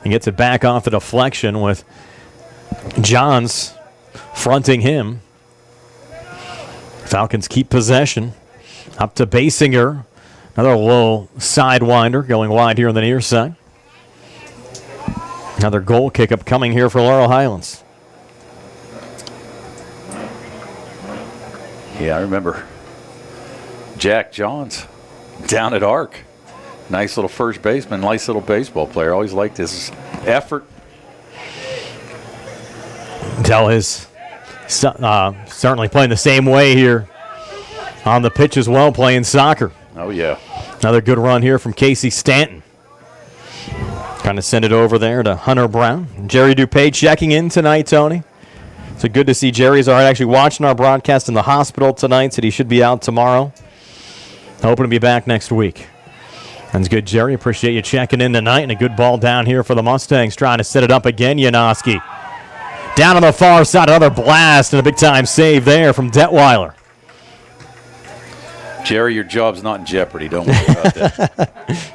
and gets it back off the deflection with Johns fronting him. Falcons keep possession. Up to Basinger. Another low sidewinder going wide here on the near side. Another goal kick up coming here for Laurel Highlands. Yeah, I remember Jack Johns down at Arc. Nice little first baseman, nice little baseball player. Always liked his effort. Tell his certainly playing the same way here on the pitch as well, playing soccer. Oh, yeah. Another good run here from Casey Stanton. Trying to send it over there to Hunter Brown. Jerry Dupay checking in tonight, Tony. So good to see Jerry's all right. Actually watching our broadcast in the hospital tonight. Said he should be out tomorrow. Hoping to be back next week. That's good, Jerry. Appreciate you checking in tonight. And a good ball down here for the Mustangs. Trying to set it up again, Janoski. Down on the far side, another blast and a big-time save there from Detweiler. Jerry, your job's not in jeopardy. Don't worry about that.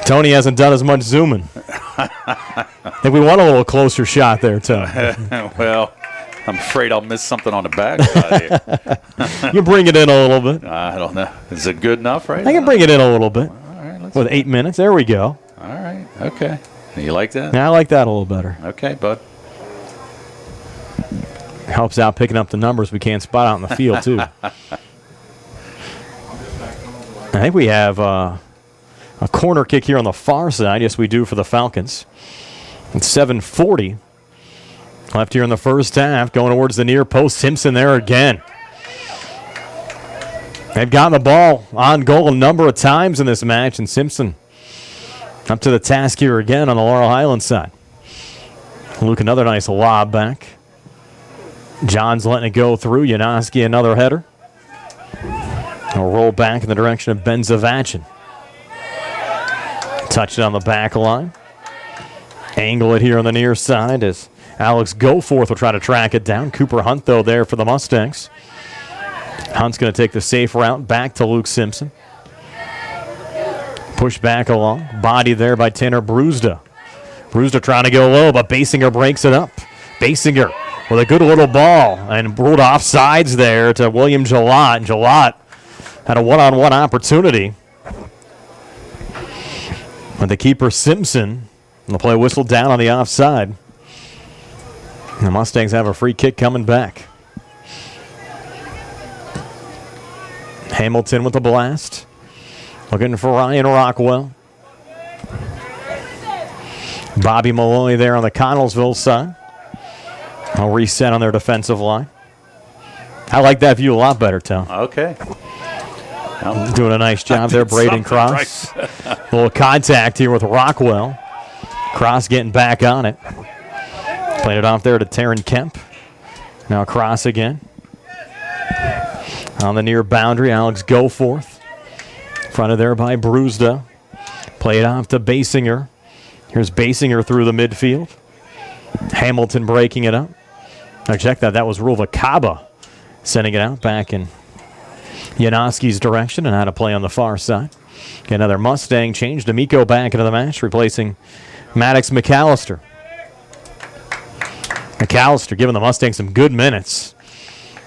Tony hasn't done as much zooming. I think we want a little closer shot there, Tony. Well, I'm afraid I'll miss something on the back side here. You bring it in a little bit. I don't know. Is it good enough right I can bring it in a little bit. All right, let's With 8 minutes. There we go. All right. Okay. You like that? Yeah, I like that a little better. Okay, bud. Helps out picking up the numbers we can't spot out in the field, too. I think we have a corner kick here on the far side. Yes, we do for the Falcons. It's 7:40 left here in the first half. Going towards the near post. Simpson there again. They've gotten the ball on goal a number of times in this match, and Simpson up to the task here again on the Laurel Highlands side. Luke, another nice lob back. John's letting it go through. Janoski, another header. A roll back in the direction of Ben Zavachin. Touch it on the back line. Angle it here on the near side as Alex Goforth will try to track it down. Cooper Hunt, though, there for the Mustangs. Hunt's going to take the safe route back to Luke Simpson. Push back along. Body there by Tanner Brewsda. Brewsda trying to go low, but Basinger breaks it up. Basinger with a good little ball and ruled off sides there to William Jalot. And Jalot had a one-on-one opportunity. But the keeper, Simpson, and the play whistled down on the offside. And the Mustangs have a free kick coming back. Hamilton with the blast. Looking for Ryan Rockwell. Bobby Malloy there on the Connellsville side. I'll reset on their defensive line. I like that view a lot better, Tom. Okay. Doing a nice job there, Braden Cross. A little contact here with Rockwell. Cross getting back on it. Played it off there to Taryn Kemp. Now Cross again. On the near boundary, Alex Goforth. Fronted there by Brewsda. Played off to Basinger. Here's Basinger through the midfield. Hamilton breaking it up. Now check that. That was Ruvalcaba sending it out back in Janoski's direction and how to play on the far side. Get another Mustang change. D'Amico back into the match, replacing Maddox McAllister. McAllister giving the Mustangs some good minutes.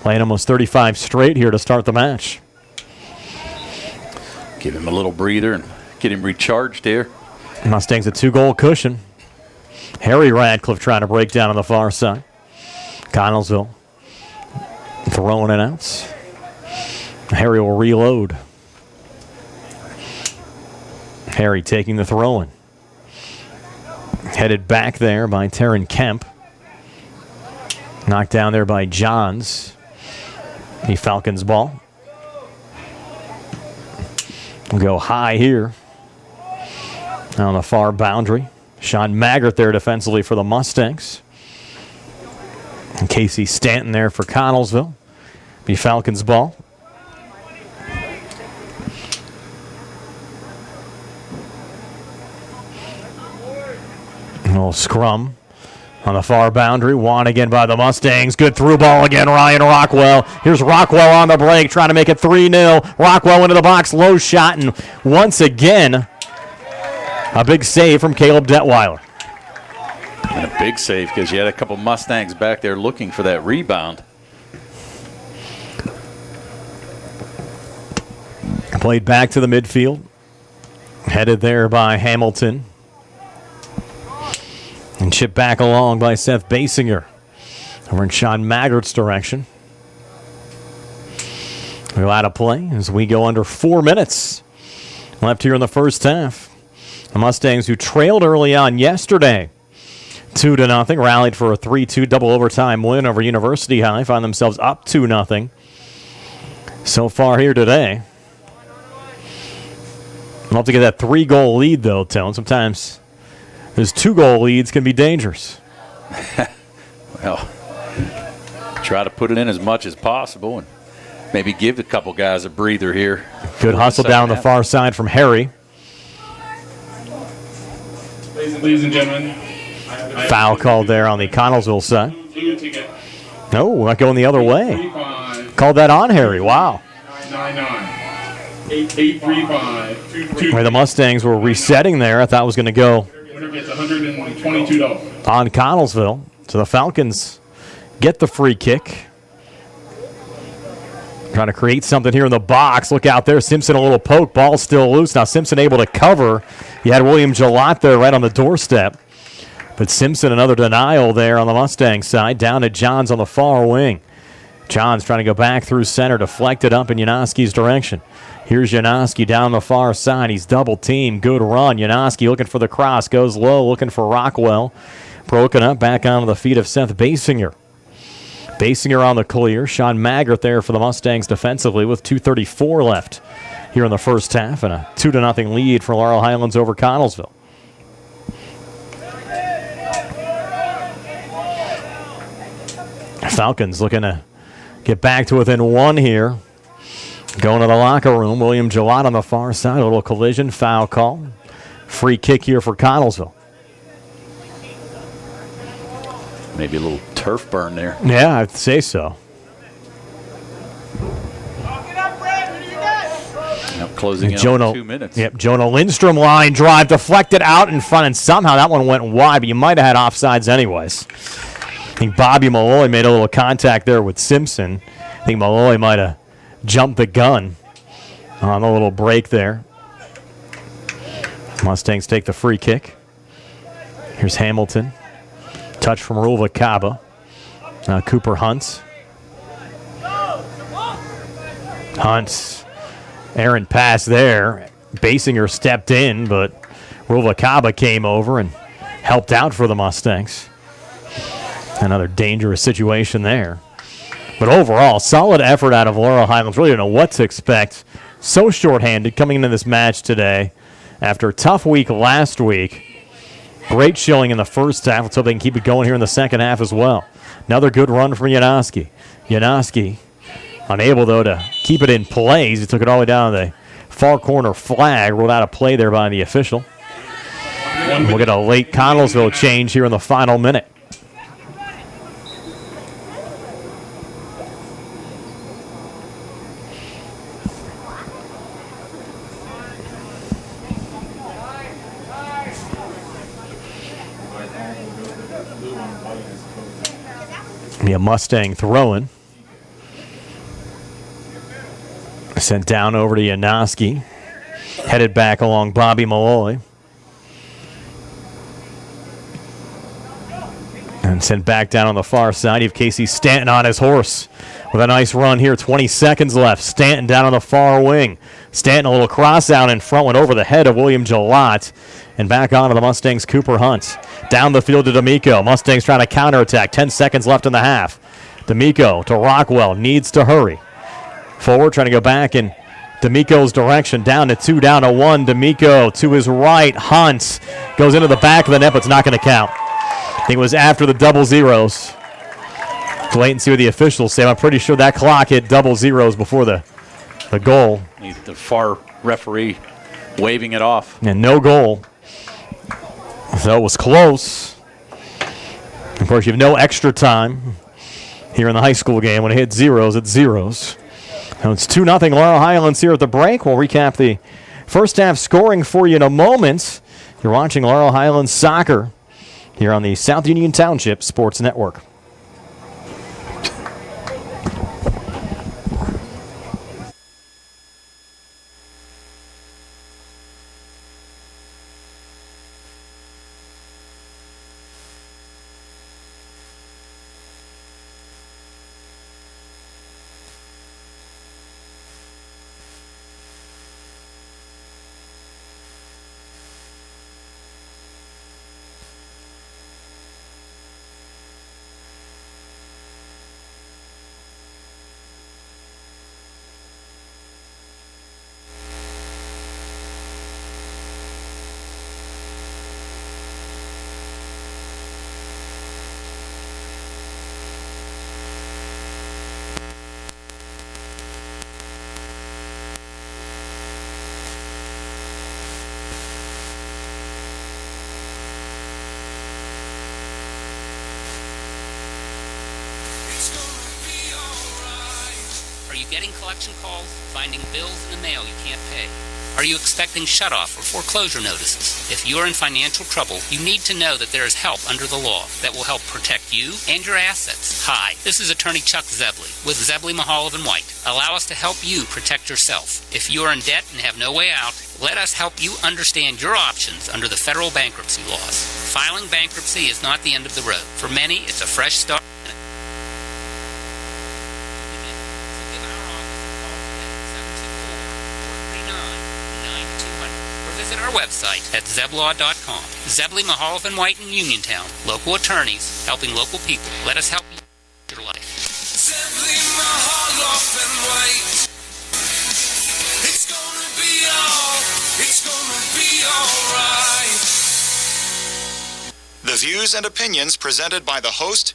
Playing almost 35 straight here to start the match. Give him a little breather and get him recharged here. Mustangs a 2-goal cushion. Harry Radcliffe trying to break down on the far side. Connellsville throwing it out. Harry will reload. Harry taking the throw-in. Headed back there by Taryn Kemp. Knocked down there by Johns. The Falcons ball. We'll go high here on the far boundary. Sean Maggart there defensively for the Mustangs. And Casey Stanton there for Connellsville. The Falcons ball. A little scrum on the far boundary. Won again by the Mustangs. Good through ball again, Ryan Rockwell. Here's Rockwell on the break, trying to make it 3-0. Rockwell into the box, low shot, and once again, a big save from Caleb Detweiler. And a big save because you had a couple Mustangs back there looking for that rebound. Played back to the midfield. Headed there by Hamilton. And chipped back along by Seth Basinger. Over in Sean Maggart's direction. We're out of play as we go under 4 minutes left here in the first half. The Mustangs, who trailed early on yesterday 2-0, rallied for a 3-2 double overtime win over University High, find themselves up 2-0 so far here today. We'll have to get that 3-goal lead, though, Tone. Sometimes those 2-goal leads can be dangerous. Well, try to put it in as much as possible and maybe give a couple guys a breather here. Good hustle down the far side from Harry. Ladies and gentlemen. Foul called there on the Connellsville side. No, we're not going the other way. Called that on Harry. Wow. 835. Where the Mustangs were resetting there, I thought it was going to go Winner gets $122. on Connellsville. So the Falcons get the free kick. Trying to create something here in the box. Look out there. Simpson a little poke. Ball still loose. Now Simpson able to cover. You had William Gillott there right on the doorstep. But Simpson, another denial there on the Mustang side. Down to Johns on the far wing. Johns trying to go back through center. Deflected up in Janoski's direction. Here's Janoski down the far side. He's double teamed. Good run. Janoski looking for the cross. Goes low. Looking for Rockwell. Broken up. Back onto the feet of Seth Basinger. Basinger on the clear. Sean Maggart there for the Mustangs defensively with 2:34 left here in the first half and a 2-0 lead for Laurel Highlands over Connellsville. Falcons looking to get back to within one here. Going to the locker room. William Gillott on the far side. A little collision. Foul call. Free kick here for Connellsville. Maybe a little turf burn there. Yeah, I'd say so. Yep, closing in on 2 minutes. Yep, Jonah Lindstrom line drive deflected out in front, and somehow that one went wide, but you might have had offsides anyways. I think Bobby Malloy made a little contact there with Simpson. I think Malloy might have jumped the gun on a little break there. Mustangs take the free kick. Here's Hamilton. Touch from Ruvalcaba. Cooper Hunt. Hunt. Aaron pass there. Basinger stepped in, but Ruvalcaba came over and helped out for the Mustangs. Another dangerous situation there. But overall, solid effort out of Laurel Highlands. Really don't know what to expect. So shorthanded coming into this match today after a tough week last week. Great showing in the first half. Let's hope they can keep it going here in the second half as well. Another good run from Janoski. Janoski unable, though, to keep it in plays. He took it all the way down to the far corner flag. Rolled out of play there by the official. We'll get a late Connellsville change here in the final minute. Be a Mustang throwing. Sent down over to Yanoski. Headed back along Bobby Malloy. And sent back down on the far side. You have Casey Stanton on his horse with a nice run here. 20 seconds left. Stanton down on the far wing. Stanton a little cross out in front. Went over the head of William Gillott. And back onto the Mustangs' Cooper Hunt. Down the field to D'Amico. Mustangs trying to counterattack. 10 seconds left in the half. D'Amico to Rockwell. Needs to hurry. Forward, trying to go back in D'Amico's direction. Down to 2, down to 1. D'Amico to his right. Hunt goes into the back of the net, but it's not going to count. I think it was after the double zeros. Let's wait and see what the officials say. I'm pretty sure that clock hit double zeros before the goal. The far referee waving it off. And no goal. So it was close. Of course, you have no extra time here in the high school game. When it hits zeros, it's zeros. Now it's 2-0 Laurel Highlands here at the break. We'll recap the first half scoring for you in a moment. You're watching Laurel Highlands soccer here on the South Union Township Sports Network. Getting collection calls, finding bills in the mail you can't pay. Are you expecting shutoff or foreclosure notices? If you are in financial trouble, you need to know that there is help under the law that will help protect you and your assets. Hi, this is Attorney Chuck Zebley with Zebley, Mahaloff & White. Allow us to help you protect yourself. If you are in debt and have no way out, let us help you understand your options under the federal bankruptcy laws. Filing bankruptcy is not the end of the road. For many, it's a fresh start. Our website at zeblaw.com. Zebley, Mahaloff & White in Uniontown. Local attorneys helping local people. Let us help you in your life. Zebley, Mahaloff & White. It's gonna be alright. The views and opinions presented by the host,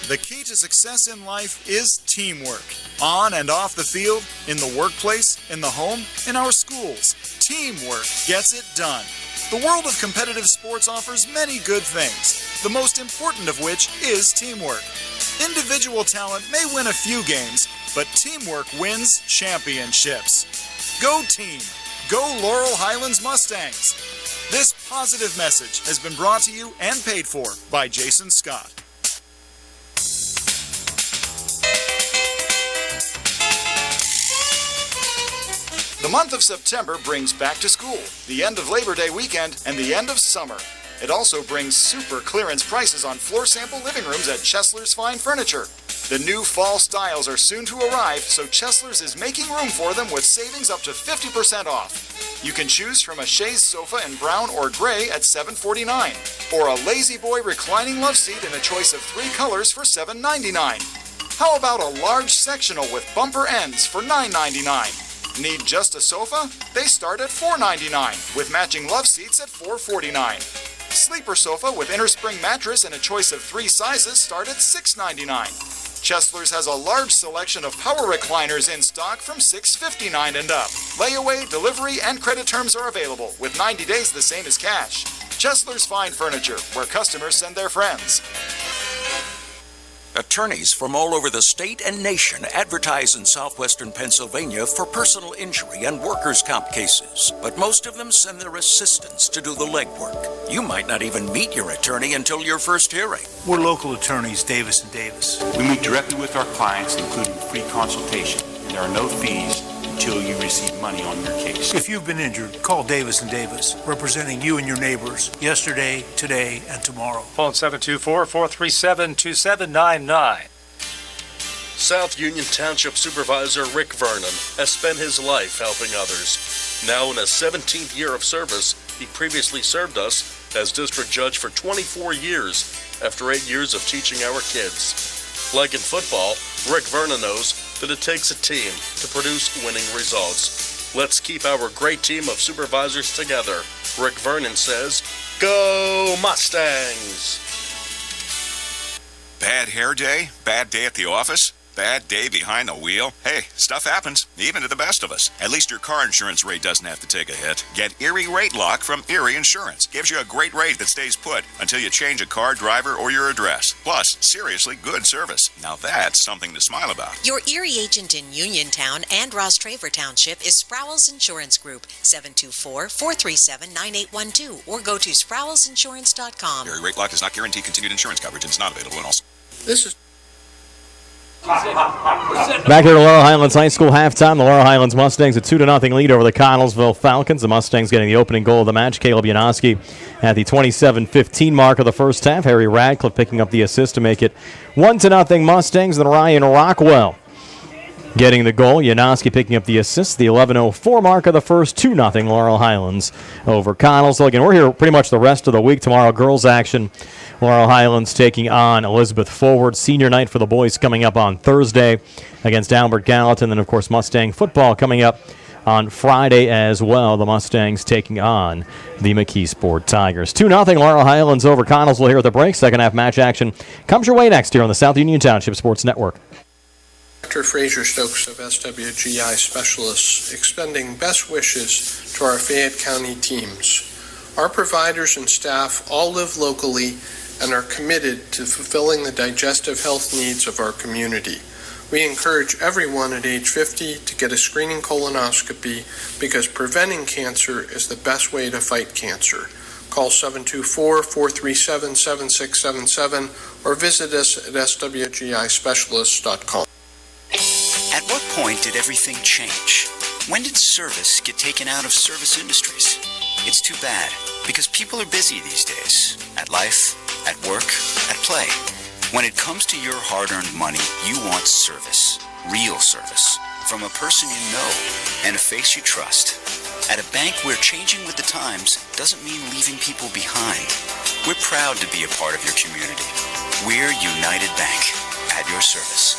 The key to success in life is teamwork. On and off the field, in the workplace, in the home, in our schools. Teamwork gets it done. The world of competitive sports offers many good things, the most important of which is teamwork. Individual talent may win a few games, but teamwork wins championships. Go team! Go Laurel Highlands Mustangs! This positive message has been brought to you and paid for by Jason Scott. The month of September brings back to school, the end of Labor Day weekend, and the end of summer. It also brings super clearance prices on floor sample living rooms at Chesler's Fine Furniture. The new fall styles are soon to arrive, so Chesler's is making room for them with savings up to 50% off. You can choose from a chaise sofa in brown or gray at $749, or a Lazy Boy reclining love seat in a choice of 3 colors for $799. How about a large sectional with bumper ends for $999? Need just a sofa? They start at $499, with matching love seats at $449. Sleeper sofa with inner spring mattress and a choice of 3 sizes start at $6.99. Chesler's has a large selection of power recliners in stock from $6.59 and up. Layaway, delivery, and credit terms are available, with 90 days the same as cash. Chesler's Fine Furniture, where customers send their friends. Attorneys from all over the state and nation advertise in southwestern Pennsylvania for personal injury and workers' comp cases, but most of them send their assistants to do the legwork. You might not even meet your attorney until your first hearing. We're local attorneys, Davis & Davis. We meet directly with our clients, including free consultation, and there are no fees until you receive money on your case. If you've been injured, call Davis & Davis, representing you and your neighbors yesterday, today, and tomorrow. Phone 724-437-2799. South Union Township Supervisor Rick Vernon has spent his life helping others. Now in his 17th year of service, he previously served us as district judge for 24 years after 8 years of teaching our kids. Like in football, Rick Vernon knows that it takes a team to produce winning results. Let's keep our great team of supervisors together. Rick Vernon says, "Go Mustangs!" Bad hair day? Bad day at the office? Bad day behind the wheel? Hey, stuff happens, even to the best of us. At least your car insurance rate doesn't have to take a hit. Get Erie Rate Lock from Erie Insurance. Gives you a great rate that stays put until you change a car, driver, or your address. Plus, seriously good service. Now that's something to smile about. Your Erie agent in Uniontown and Ross Traver Township is Sprowell's Insurance Group, 724-437-9812, or go to sprowellsinsurance.com. Erie Rate Lock does not guarantee continued insurance coverage and is not available in all. This is Back here to Laurel Highlands High School halftime. The Laurel Highlands Mustangs a 2-0 lead over the Connellsville Falcons. The Mustangs getting the opening goal of the match. Caleb Janoski at the 27-15 mark of the first half. Harry Radcliffe picking up the assist to make it 1-0 Mustangs. Then Ryan Rockwell getting the goal. Janoski picking up the assist. The 11:04 mark of the first. 2-0 Laurel Highlands over Connellsville. Again, we're here pretty much the rest of the week. Tomorrow, girls action. Laurel Highlands taking on Elizabeth Forward. Senior night for the boys coming up on Thursday against Albert Gallatin. Then, of course, Mustang football coming up on Friday as well. The Mustangs taking on the McKeesport Tigers. 2-0 Laurel Highlands over Connellsville here at the break. Second half match action comes your way next here on the South Union Township Sports Network. Dr. Fraser Stokes of SWGI Specialists, extending best wishes to our Fayette County teams. Our providers and staff all live locally and are committed to fulfilling the digestive health needs of our community. We encourage everyone at age 50 to get a screening colonoscopy because preventing cancer is the best way to fight cancer. Call 724-437-7677 or visit us at swgispecialists.com. At what point did everything change? When did service get taken out of service industries? It's too bad, because people are busy these days. At life, at work, at play. When it comes to your hard-earned money, you want service. Real service. From a person you know and a face you trust. At a bank where changing with the times doesn't mean leaving people behind. We're proud to be a part of your community. We're United Bank. At your service.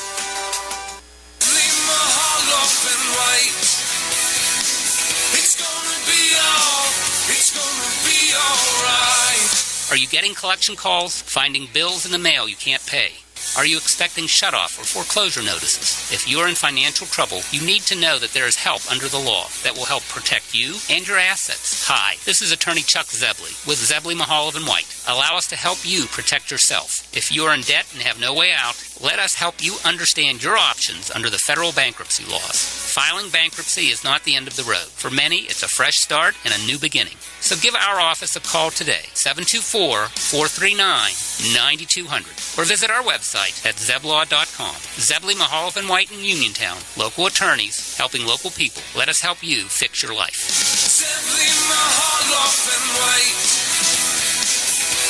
Are you getting collection calls? Finding bills in the mail you can't pay? Are you expecting shutoff or foreclosure notices? If you're in financial trouble, you need to know that there is help under the law that will help protect you and your assets. Hi, this is Attorney Chuck Zebley with Zebley, Mahal & White. Allow us to help you protect yourself. If you are in debt and have no way out, let us help you understand your options under the federal bankruptcy laws. Filing bankruptcy is not the end of the road. For many, it's a fresh start and a new beginning. So give our office a call today, 724-439-9200, or visit our website at zeblaw.com. Zebley, Mahal & White in Uniontown, local attorneys helping local people. Let us help you fix your life. Zebley, Mahal & White.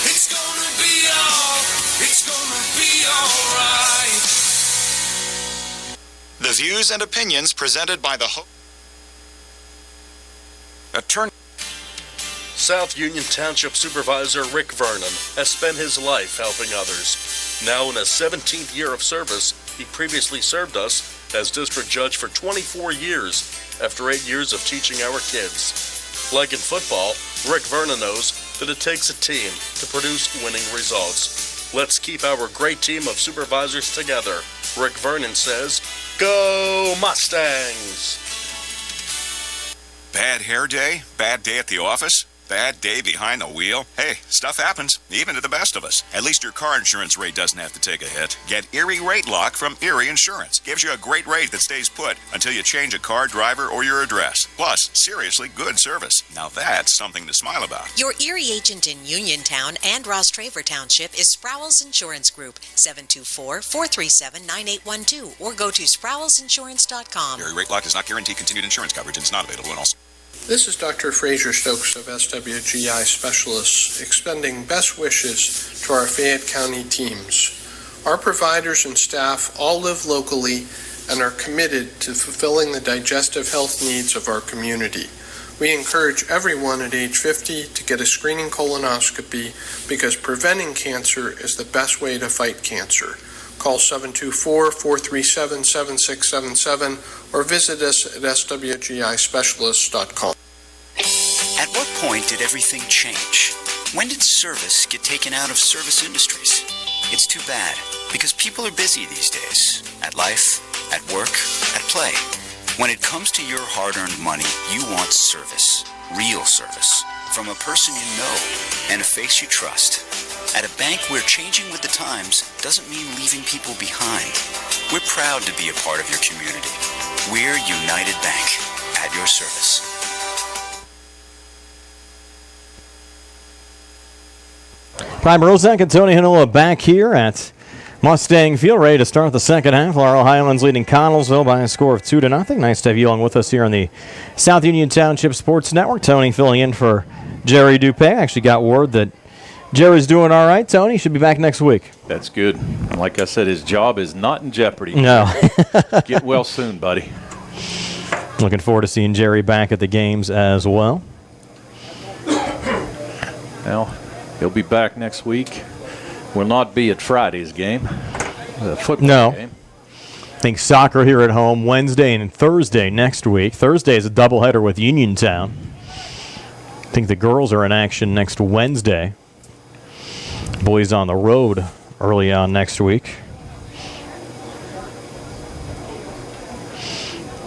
It's gonna be all right. The views and opinions presented by the Attorney. South Union Township Supervisor Rick Vernon has spent his life helping others. Now in his 17th year of service, he previously served us as district judge for 24 years after 8 years of teaching our kids. Like in football, Rick Vernon knows that it takes a team to produce winning results. Let's keep our great team of supervisors together. Rick Vernon says, "Go Mustangs!" Bad hair day? Bad day at the office? Bad day behind the wheel? Hey, stuff happens, even to the best of us. At least your car insurance rate doesn't have to take a hit. Get Erie Rate Lock from Erie Insurance. Gives you a great rate that stays put until you change a car, driver, or your address. Plus, seriously good service. Now that's something to smile about. Your Erie agent in Uniontown and Ross Traver Township is Sprowls Insurance Group, 724-437-9812, or go to sprowlsinsurance.com. Erie Rate Lock does not guarantee continued insurance coverage and is not available in all. This is Dr. Fraser Stokes of SWGI Specialists, extending best wishes to our Fayette County teams. Our providers and staff all live locally and are committed to fulfilling the digestive health needs of our community. We encourage everyone at age 50 to get a screening colonoscopy because preventing cancer is the best way to fight cancer. Call 724-437-7677 or visit us at swgispecialists.com. At what point did everything change? When did service get taken out of service industries? It's too bad, because people are busy these days. At life, at work, at play. When it comes to your hard-earned money, you want service. Real service. From a person you know and a face you trust. At a bank where changing with the times doesn't mean leaving people behind. We're proud to be a part of your community. We're United Bank, at your service. Brian Rozak and Tony Hanola back here at Mustang Field, ready to start the second half. Laurel Highlands leading Connellsville by a score of 2-0. Nice to have you along with us here on the South Union Township Sports Network. Tony filling in for Jerry Dupay. I actually got word that Jerry's doing all right. Tony should be back next week. That's good. Like I said, his job is not in jeopardy. No. Get well soon, buddy. Looking forward to seeing Jerry back at the games as well. Well, he'll be back next week. Will not be at Friday's game, the football game. I think soccer here at home Wednesday and Thursday next week. Thursday is a doubleheader with Uniontown. I think the girls are in action next Wednesday. Boys on the road early on next week.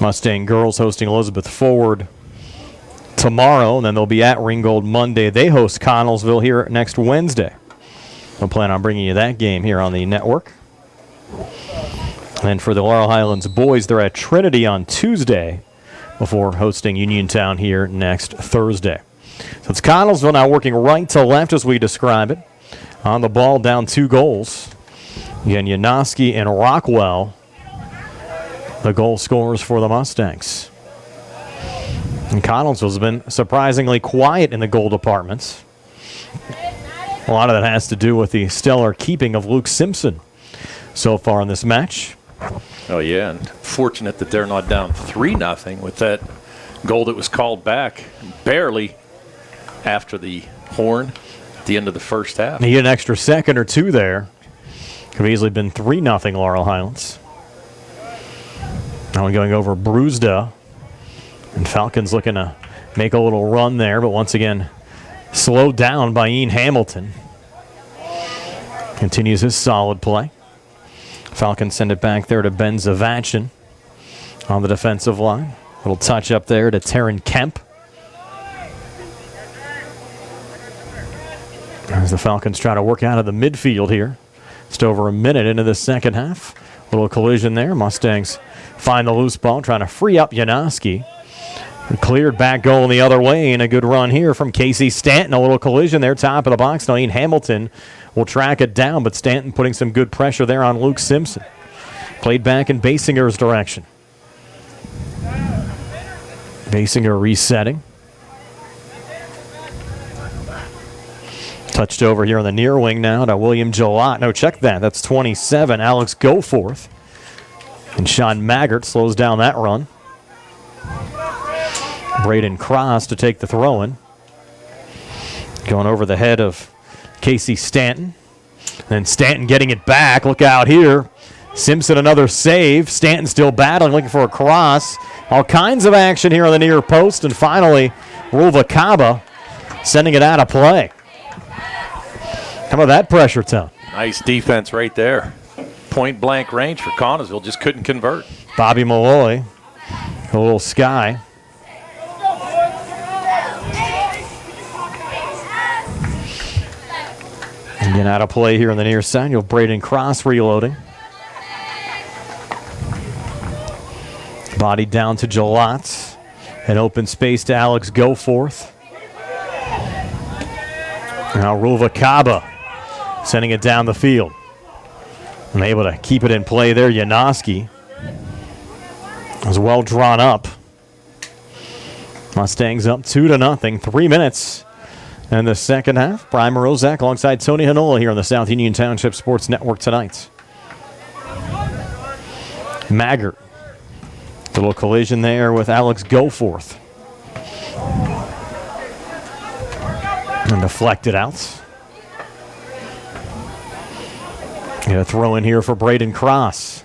Mustang girls hosting Elizabeth Forward tomorrow, and then they'll be at Ringgold Monday. They host Connellsville here next Wednesday. We'll plan on bringing you that game here on the network. And for the Laurel Highlands boys, they're at Trinity on Tuesday before hosting Uniontown here next Thursday. So it's Connellsville now working right to left as we describe it. On the ball, down 2 goals. Again, Janoski and Rockwell, the goal scorers for the Mustangs. And Connellsville's been surprisingly quiet in the goal departments. A lot of that has to do with the stellar keeping of Luke Simpson so far in this match. Oh, yeah, and fortunate that they're not down 3-0 with that goal that was called back barely after the horn at the end of the first half. You get an extra second or two there. Could have easily been 3-0 Laurel Highlands. Now we're going over Brewsda. And Falcons looking to make a little run there, but once again, slowed down by Ian Hamilton. Continues his solid play. Falcons send it back there to Ben Zavachin on the defensive line. Little touch up there to Taryn Kemp. As the Falcons try to work out of the midfield here. Just over a minute into the second half. Little collision there. Mustangs find the loose ball, trying to free up Janoski. Cleared back goal the other way, and a good run here from Casey Stanton. A little collision there, top of the box. Now Ian Hamilton will track it down, but Stanton putting some good pressure there on Luke Simpson. Played back in Basinger's direction. Basinger resetting. Touched over here on the near wing now to William Gillott. No, check that. That's 27. Alex Goforth. And Sean Maggart slows down that run. Braden Cross to take the throw-in. Going over the head of Casey Stanton. Then Stanton getting it back. Look out here. Simpson another save. Stanton still battling, looking for a cross. All kinds of action here on the near post. And finally, Ruvalcaba sending it out of play. How about that pressure, Tom? Nice defense right there. Point blank range for Connellsville, just couldn't convert. Bobby Malloy, a little sky. Again, out of play here on the near side. You'll Braden Cross reloading. Body down to Jalot. An open space to Alex Goforth. Now Ruva Kaba sending it down the field. And able to keep it in play there. Janoski was well drawn up. Mustangs up 2-0. 3 minutes in the second half. Brian Morozak alongside Tony Hanola here on the South Union Township Sports Network tonight. Maggart. Little collision there with Alex Goforth. And deflected out. Got a throw in here for Braden Cross.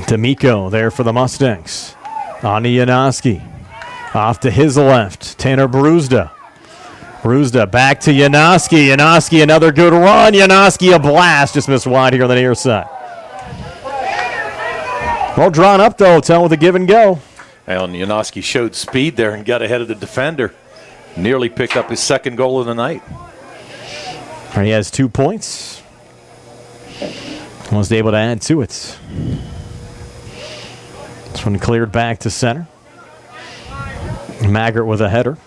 D'Amico there for the Mustangs. On to Janoski. Off to his left. Tanner Bruzda. Bruzda back to Janoski. Janoski another good run. Janoski a blast. Just missed wide here on the near side. Well drawn up though. Tell with a give and go. And Janoski showed speed there and got ahead of the defender. Nearly picked up his second goal of the night. He has 2 points. Was able to add to it. This one cleared back to center. Maggart with a header.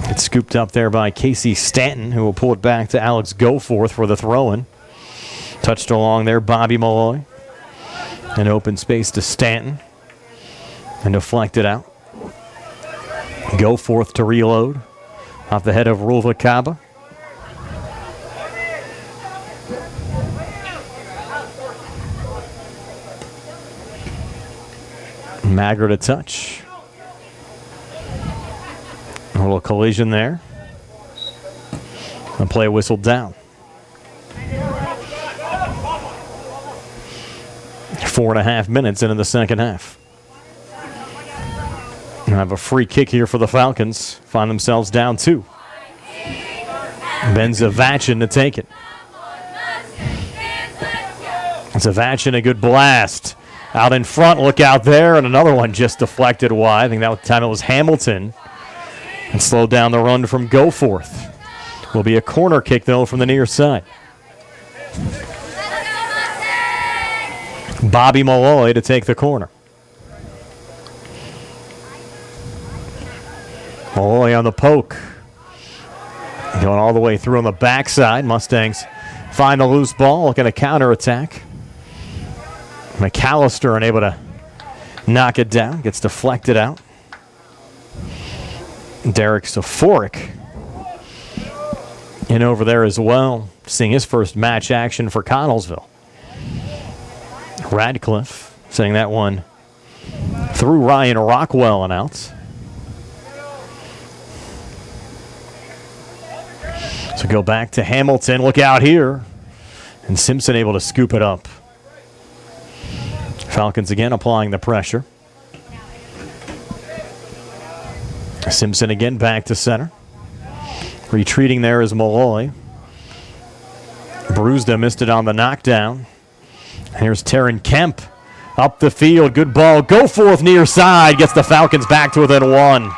It's scooped up there by Casey Stanton, who will pull it back to Alex Goforth for the throw-in. Touched along there, Bobby Malloy. An open space to Stanton. And deflected out. Goforth to reload. Off the head of Ruva Kaba. Maggart a touch. A little collision there. The play whistled down. 4.5 minutes into the second half. And have a free kick here for the Falcons. Find themselves down 2. Ben Zavachin to take it. Zavachin a good blast. Out in front, look out there, and another one just deflected wide. I think that time it was Hamilton. And slowed down the run from Goforth. Will be a corner kick, though, from the near side. Bobby Malloy to take the corner. Malloy on the poke. Going all the way through on the backside. Mustangs find the loose ball, looking to counterattack. McAllister unable to knock it down. Gets deflected out. Derek Saforic in over there as well. Seeing his first match action for Connellsville. Radcliffe sending that one through Ryan Rockwell and out. So go back to Hamilton. Look out here. And Simpson able to scoop it up. Falcons again applying the pressure. Simpson again back to center. Retreating there is Malloy. Bruzda missed it on the knockdown. Here's Taryn Kemp up the field. Good ball. Goforth near side. Gets the Falcons back to within 1.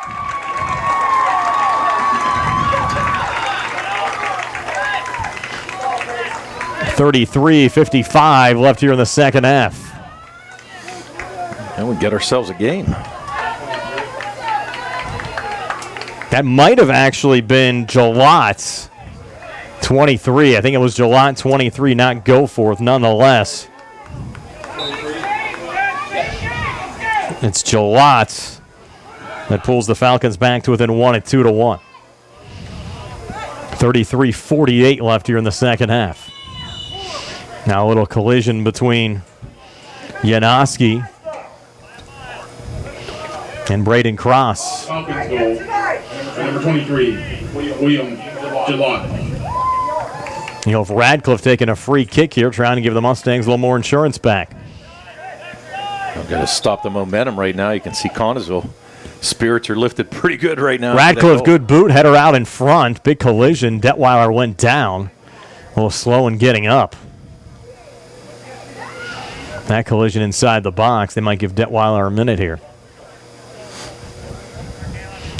.33-55 left here in the second half. And we get ourselves a game. That might have actually been Jalot 23. I think it was Jalot 23, not Goforth, nonetheless. It's Jalot that pulls the Falcons back to within 1 at 2-1. 33-48 left here in the second half. Now a little collision between Janoski and Braden Cross. Falcons goal. Number 23, William Jalot. You know, if Radcliffe taking a free kick here, trying to give the Mustangs a little more insurance back. I've got to stop the momentum right now. You can see Connellsville spirits are lifted pretty good right now. Radcliffe, good boot, header out in front. Big collision. Detweiler went down. A little slow in getting up. That collision inside the box, they might give Detweiler a minute here.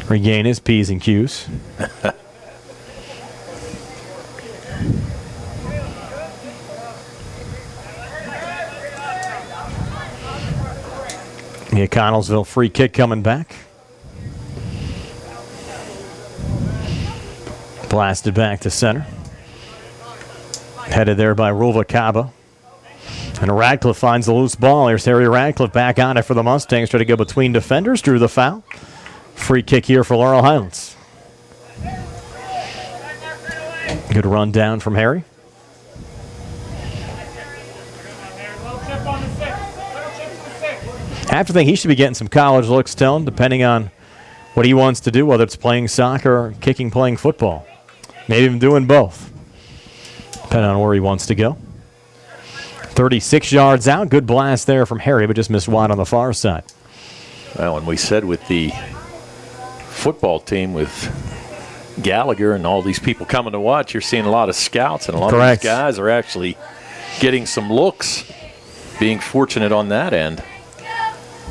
Regain his P's and Q's. Yeah, Connellsville free kick coming back. Blasted back to center. Headed there by Rova Kaba. And Radcliffe finds the loose ball. Here's Harry Radcliffe back on it for the Mustangs. Try to go between defenders. Drew the foul. Free kick here for Laurel Highlands. Good run down from Harry. I have to think he should be getting some college looks, Tone, depending on what he wants to do, whether it's playing soccer or kicking, playing football. Maybe even doing both, depending on where he wants to go. 36 yards out. Good blast there from Harry, but just missed wide on the far side. Well, and we said with the football team, with Gallagher and all these people coming to watch, you're seeing a lot of scouts, and a lot of these guys are actually getting some looks, being fortunate on that end.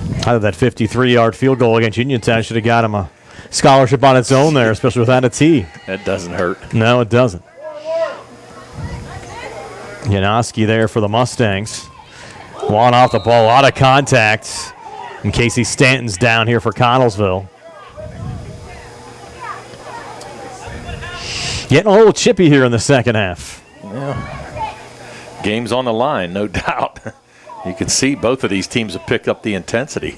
I thought that 53-yard field goal against Uniontown should have got him a scholarship on its own there, especially without a tee. That doesn't hurt. No, it doesn't. Janoski there for the Mustangs. One off the ball, a lot of contact. And Casey Stanton's down here for Connellsville. Getting a little chippy here in the second half. Yeah. Game's on the line, no doubt. You can see both of these teams have picked up the intensity.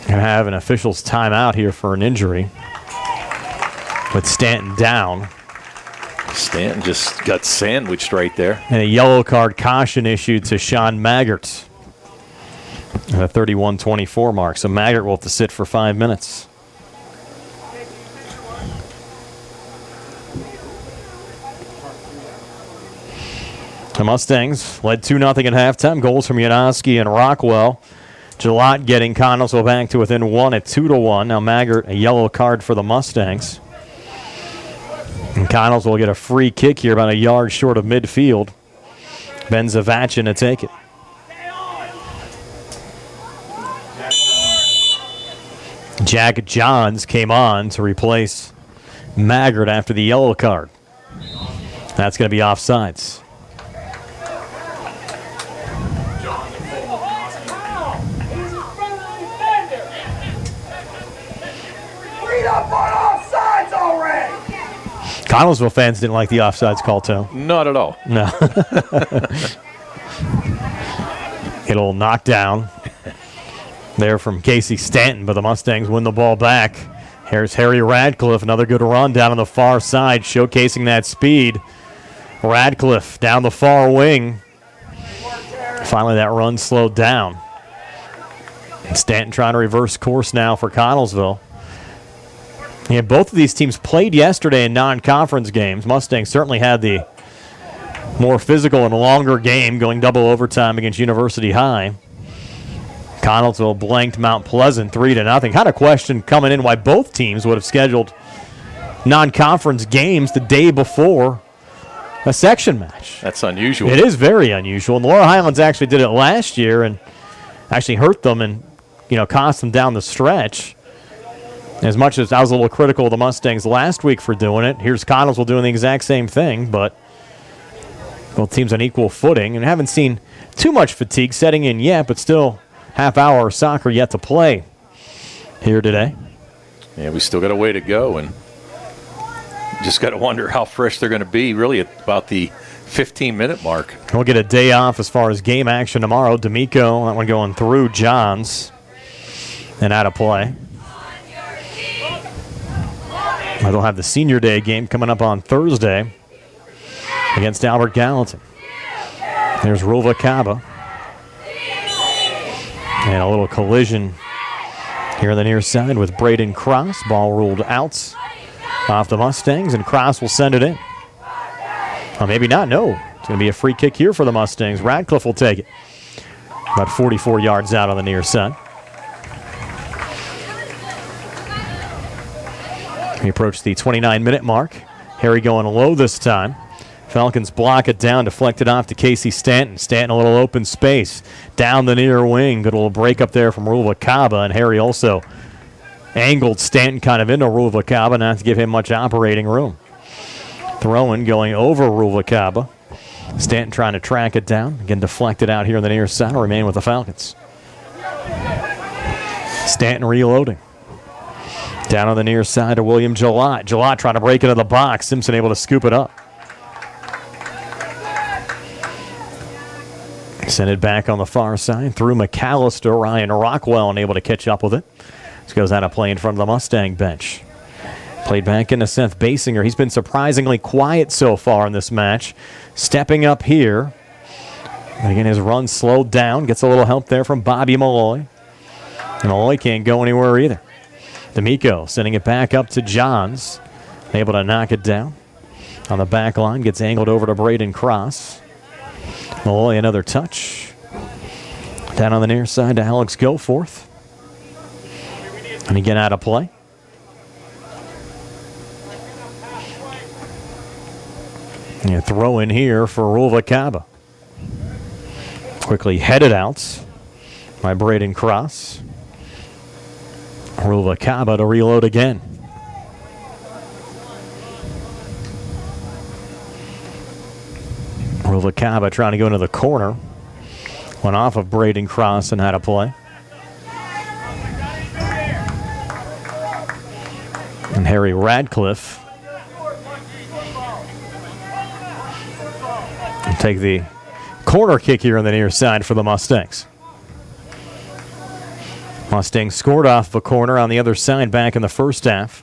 Going to have an official's timeout here for an injury. With Stanton down. Stanton just got sandwiched right there. And a yellow card caution issued to Sean Maggart at the 31-24 mark. So Maggart will have to sit for 5 minutes. The Mustangs led 2-0 at halftime. Goals from Janoski and Rockwell. Gillott getting Connellsville back to within 1 at 2-1. Now Maggart, a yellow card for the Mustangs. And Connellsville will get a free kick here about a yard short of midfield. Ben Zavachin to take it. Jack Johns came on to replace Maggart after the yellow card. That's going to be offsides. Connellsville fans didn't like the offsides call, too. Not at all. No. Hit a little knockdown there from Casey Stanton, but the Mustangs win the ball back. Here's Harry Radcliffe, another good run down on the far side, showcasing that speed. Radcliffe down the far wing. Finally, that run slowed down. And Stanton trying to reverse course now for Connellsville. Yeah, both of these teams played yesterday in non-conference games. Mustangs certainly had the more physical and longer game, going double overtime against University High. Connellsville blanked Mount Pleasant 3-0. Kind of question coming in why both teams would have scheduled non-conference games the day before a section match. That's unusual. It is very unusual. And the Laurel Highlands actually did it last year and actually hurt them and, cost them down the stretch. As much as I was a little critical of the Mustangs last week for doing it, here's Connellsville doing the exact same thing, but both teams on equal footing, and haven't seen too much fatigue setting in yet, but still half hour of soccer yet to play here today. Yeah, we still got a way to go, and just got to wonder how fresh they're going to be really at about the 15-minute mark. We'll get a day off as far as game action tomorrow. D'Amico, that one going through Johns and out of play. They'll have the senior day game coming up on Thursday against Albert Gallatin. There's Rova Kaba. And a little collision here on the near side with Braden Cross. Ball ruled out off the Mustangs, and Cross will send it in. Well, maybe not, no. It's going to be a free kick here for the Mustangs. Radcliffe will take it. About 44 yards out on the near side. We approach the 29-minute mark. Harry going low this time. Falcons block it down, deflected off to Casey Stanton. Stanton a little open space. Down the near wing. Good little break up there from Ruvalcaba, and Harry also angled Stanton kind of into Ruvalcaba, not to give him much operating room. Throwing going over Ruvalcaba. Stanton trying to track it down. Again, deflected out here on the near side. Remain with the Falcons. Stanton reloading. Down on the near side to William Gillott. Gillott trying to break into the box. Simpson able to scoop it up. Send it back on the far side through McAllister. Ryan Rockwell unable to catch up with it. This goes out of play in front of the Mustang bench. Played back into Seth Basinger. He's been surprisingly quiet so far in this match. Stepping up here. And again, his run slowed down. Gets a little help there from Bobby Malloy. And Malloy can't go anywhere either. D'Amico sending it back up to Johns. Able to knock it down. On the back line, gets angled over to Braden Cross. Malloy another touch. Down on the near side to Alex Goforth. And again out of play. And a throw in here for Ruvalcaba. Quickly headed out by Braden Cross. Ruvalcaba to reload again. Ruvalcaba trying to go into the corner. Went off of Braden Cross and had a play. And Harry Radcliffe will take the corner kick here on the near side for the Mustangs. Mustangs scored off the corner on the other side back in the first half.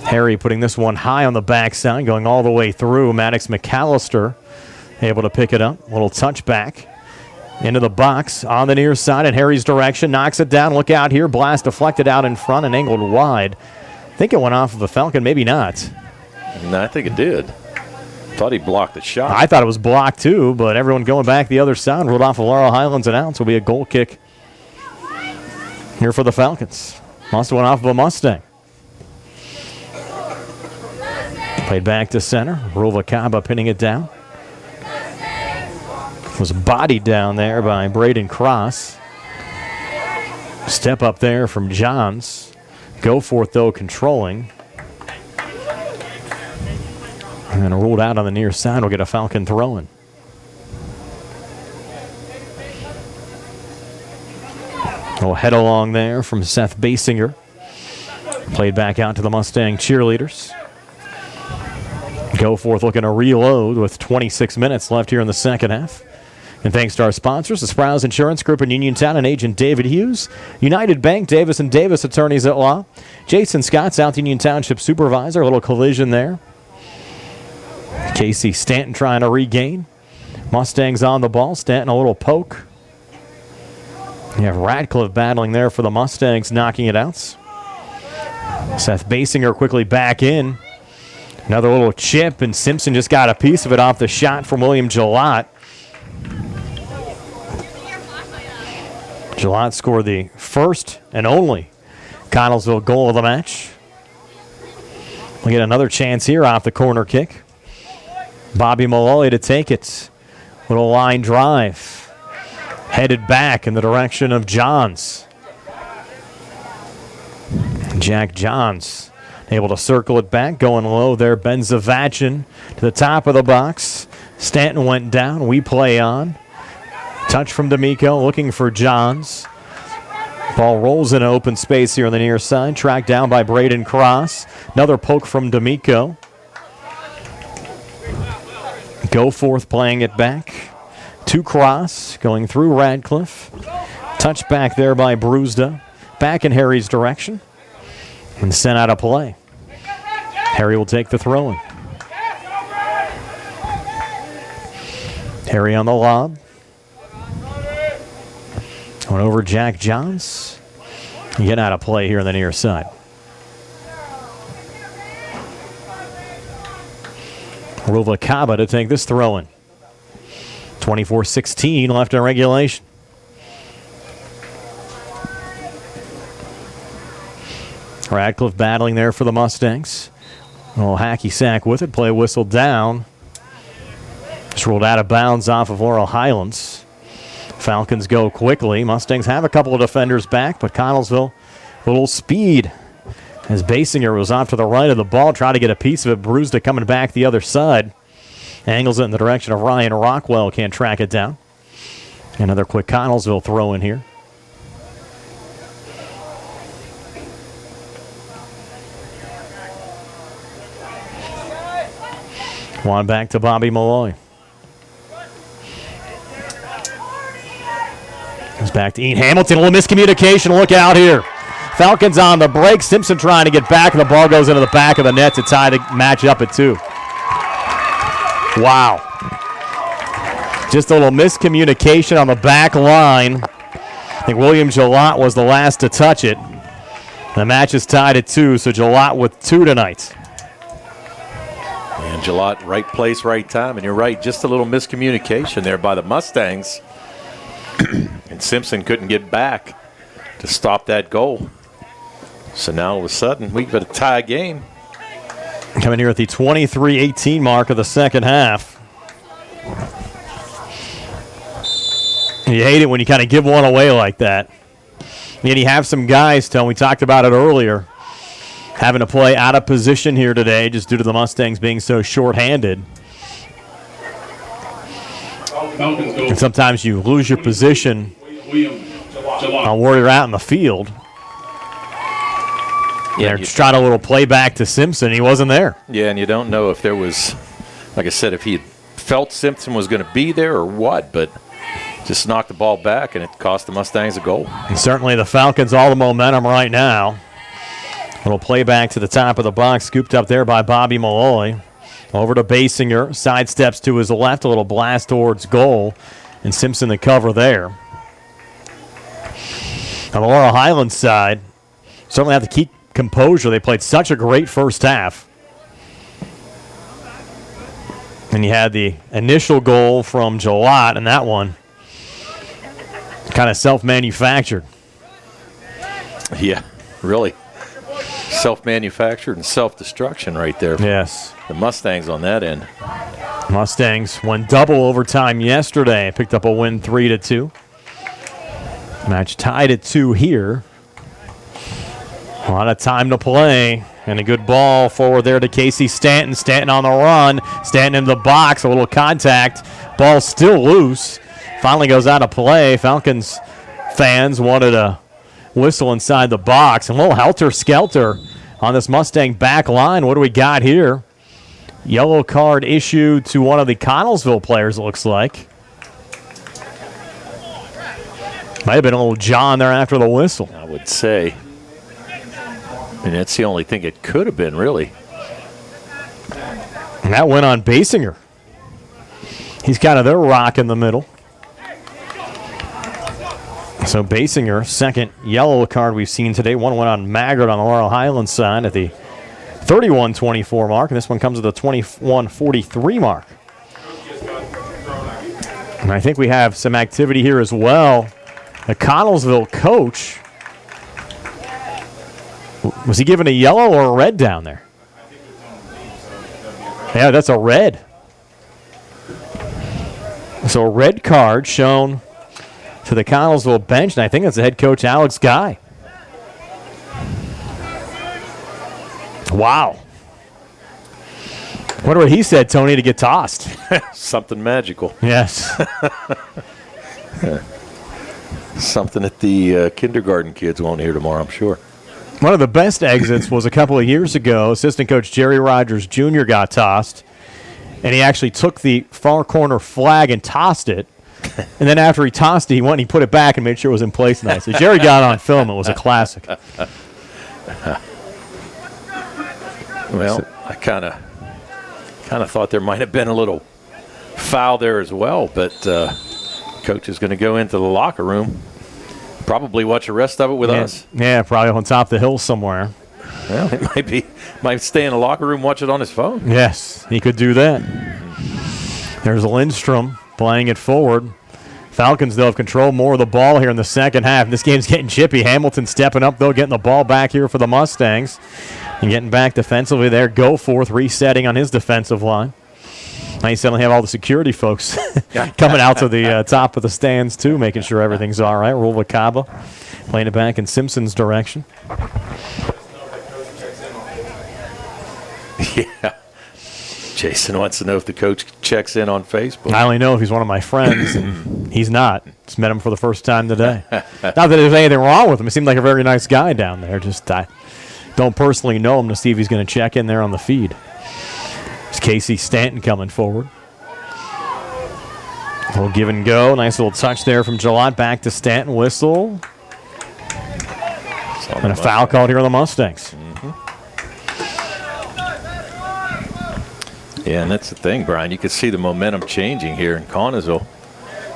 Harry putting this one high on the backside, going all the way through. Maddox McAllister able to pick it up. A little touchback into the box on the near side in Harry's direction. Knocks it down. Look out here. Blast deflected out in front and angled wide. I think it went off of the Falcon. Maybe not. No, I think it did. Thought he blocked the shot. I thought it was blocked too, but everyone going back the other side. Ruled off of Laurel Highlands and out. So it'll be a goal kick here for the Falcons. Must have went off of a Mustang. Played back to center. Ruvalcaba pinning it down. Was bodied down there by Braden Cross. Step up there from Johns. Goforth, though, controlling. And then ruled out on the near side. We'll get a Falcon throw-in. We'll head along there from Seth Basinger. Played back out to the Mustang cheerleaders. Goforth looking to reload with 26 minutes left here in the second half. And thanks to our sponsors, the Sprouse Insurance Group in Uniontown and agent David Hughes, United Bank, Davis & Davis Attorneys at Law, Jason Scott, South Union Township Supervisor, a little collision there. Casey Stanton trying to regain. Mustangs on the ball. Stanton a little poke. You have Radcliffe battling there for the Mustangs, knocking it out. Seth Basinger quickly back in. Another little chip, and Simpson just got a piece of it off the shot from William Gillott. Gillott scored the first and only Connellsville goal of the match. We'll get another chance here off the corner kick. Bobby Malloy to take it. Little line drive. Headed back in the direction of Johns. Jack Johns able to circle it back. Going low there, Ben Zavachin to the top of the box. Stanton went down. We play on. Touch from D'Amico looking for Johns. Ball rolls in open space here on the near side. Tracked down by Braden Cross. Another poke from D'Amico. Goforth playing it back to Cross, going through Radcliffe. Touch back there by Brewsda. Back in Harry's direction. And sent out of play. Harry will take the throw-in. Harry on the lob. Going over Jack Johns. Getting out of play here on the near side. Ruvalcaba to take this throw-in. 24-16 left in regulation. Radcliffe battling there for the Mustangs. A little hacky sack with it. Play whistle down. Just rolled out of bounds off of Laurel Highlands. Falcons go quickly. Mustangs have a couple of defenders back, but Connellsville, a little speed. As Basinger was off to the right of the ball, tried to get a piece of it. Bruised it coming back the other side. Angles it in the direction of Ryan Rockwell. Can't track it down. Another quick Connellsville throw in here. One back to Bobby Malloy. Goes back to Ian Hamilton. A little miscommunication. Look out here. Falcons on the break. Simpson trying to get back, and the ball goes into the back of the net to tie the match up at 2. Wow. Just a little miscommunication on the back line. I think William Gillott was the last to touch it. The match is tied at 2, so Gillott with 2 tonight. And Gillott, right place, right time. And you're right, just a little miscommunication there by the Mustangs. And Simpson couldn't get back to stop that goal. So now all of a sudden, we've got a tie game. Coming here at the 23-18 mark of the second half. You hate it when you kind of give one away like that. And you have some guys, Tony, we talked about it earlier, having to play out of position here today just due to the Mustangs being so short-handed. And sometimes you lose your position on where you're out in the field. Yeah, they're trying a little playback to Simpson. He wasn't there. Yeah, and you don't know if there was, like I said, if he had felt Simpson was going to be there or what, but just knocked the ball back, and it cost the Mustangs a goal. And certainly the Falcons all the momentum right now. Little playback to the top of the box, scooped up there by Bobby Malloy. Over to Basinger, sidesteps to his left, a little blast towards goal, and Simpson the cover there. On the Laurel Highlands side, certainly have to keep composure. They played such a great first half. And you had the initial goal from Gillott, and that one kind of self-manufactured. Yeah, really. Self-manufactured and self-destruction right there. Yes. The Mustangs on that end. Mustangs won double overtime yesterday. Picked up a win 3-2. Match tied at 2 here. A lot of time to play. And a good ball forward there to Casey Stanton. Stanton on the run. Stanton in the box. A little contact. Ball still loose. Finally goes out of play. Falcons fans wanted a whistle inside the box. And a little helter-skelter on this Mustang back line. What do we got here? Yellow card issued to one of the Connellsville players, it looks like. Might have been a little John there after the whistle. I would say. And that's the only thing it could have been, really. And that went on Basinger. He's kind of their rock in the middle. So Basinger, second yellow card we've seen today. One went on Maggard on the Laurel Highlands side at the 31-24 mark, and this one comes at the 21-43 mark. And I think we have some activity here as well. The Connellsville coach, was he given a yellow or a red down there? Yeah, that's a red. So a red card shown to the Connellsville bench, and I think that's the head coach, Alex Guy. Wow. Wonder what he said, Tony, to get tossed. Something magical. Yes. Something that the kindergarten kids won't hear tomorrow, I'm sure. One of the best exits was a couple of years ago. Assistant coach Jerry Rogers Jr. got tossed, and he actually took the far corner flag and tossed it. And then after he tossed it, he went and he put it back and made sure it was in place nicely. Jerry got on film. It was a classic. Well, I kind of thought there might have been a little foul there as well, but coach is going to go into the locker room, probably watch the rest of it with us. Yeah, probably on top of the hill somewhere. Well, it might stay in the locker room, watch it on his phone. Yes, he could do that. There's Lindstrom playing it forward. Falcons, they'll have control more of the ball here in the second half. This game's getting chippy. Hamilton stepping up, though, getting the ball back here for the Mustangs. And getting back defensively there. Goforth resetting on his defensive line. Now you suddenly have all the security folks coming out to the top of the stands, too, making sure everything's all right. Ruvalcaba playing it back in Simpson's direction. Yeah. Jason wants to know if the coach checks in on Facebook. I only know if he's one of my friends, and he's not. Just met him for the first time today. Not that there's anything wrong with him. He seemed like a very nice guy down there. Just I don't personally know him to see if he's going to check in there on the feed. It's Casey Stanton coming forward. A little give and go. Nice little touch there from Gillott. Back to Stanton. Whistle. And a foul called here on the Mustangs. Yeah, and that's the thing, Brian. You can see the momentum changing here in Connellsville.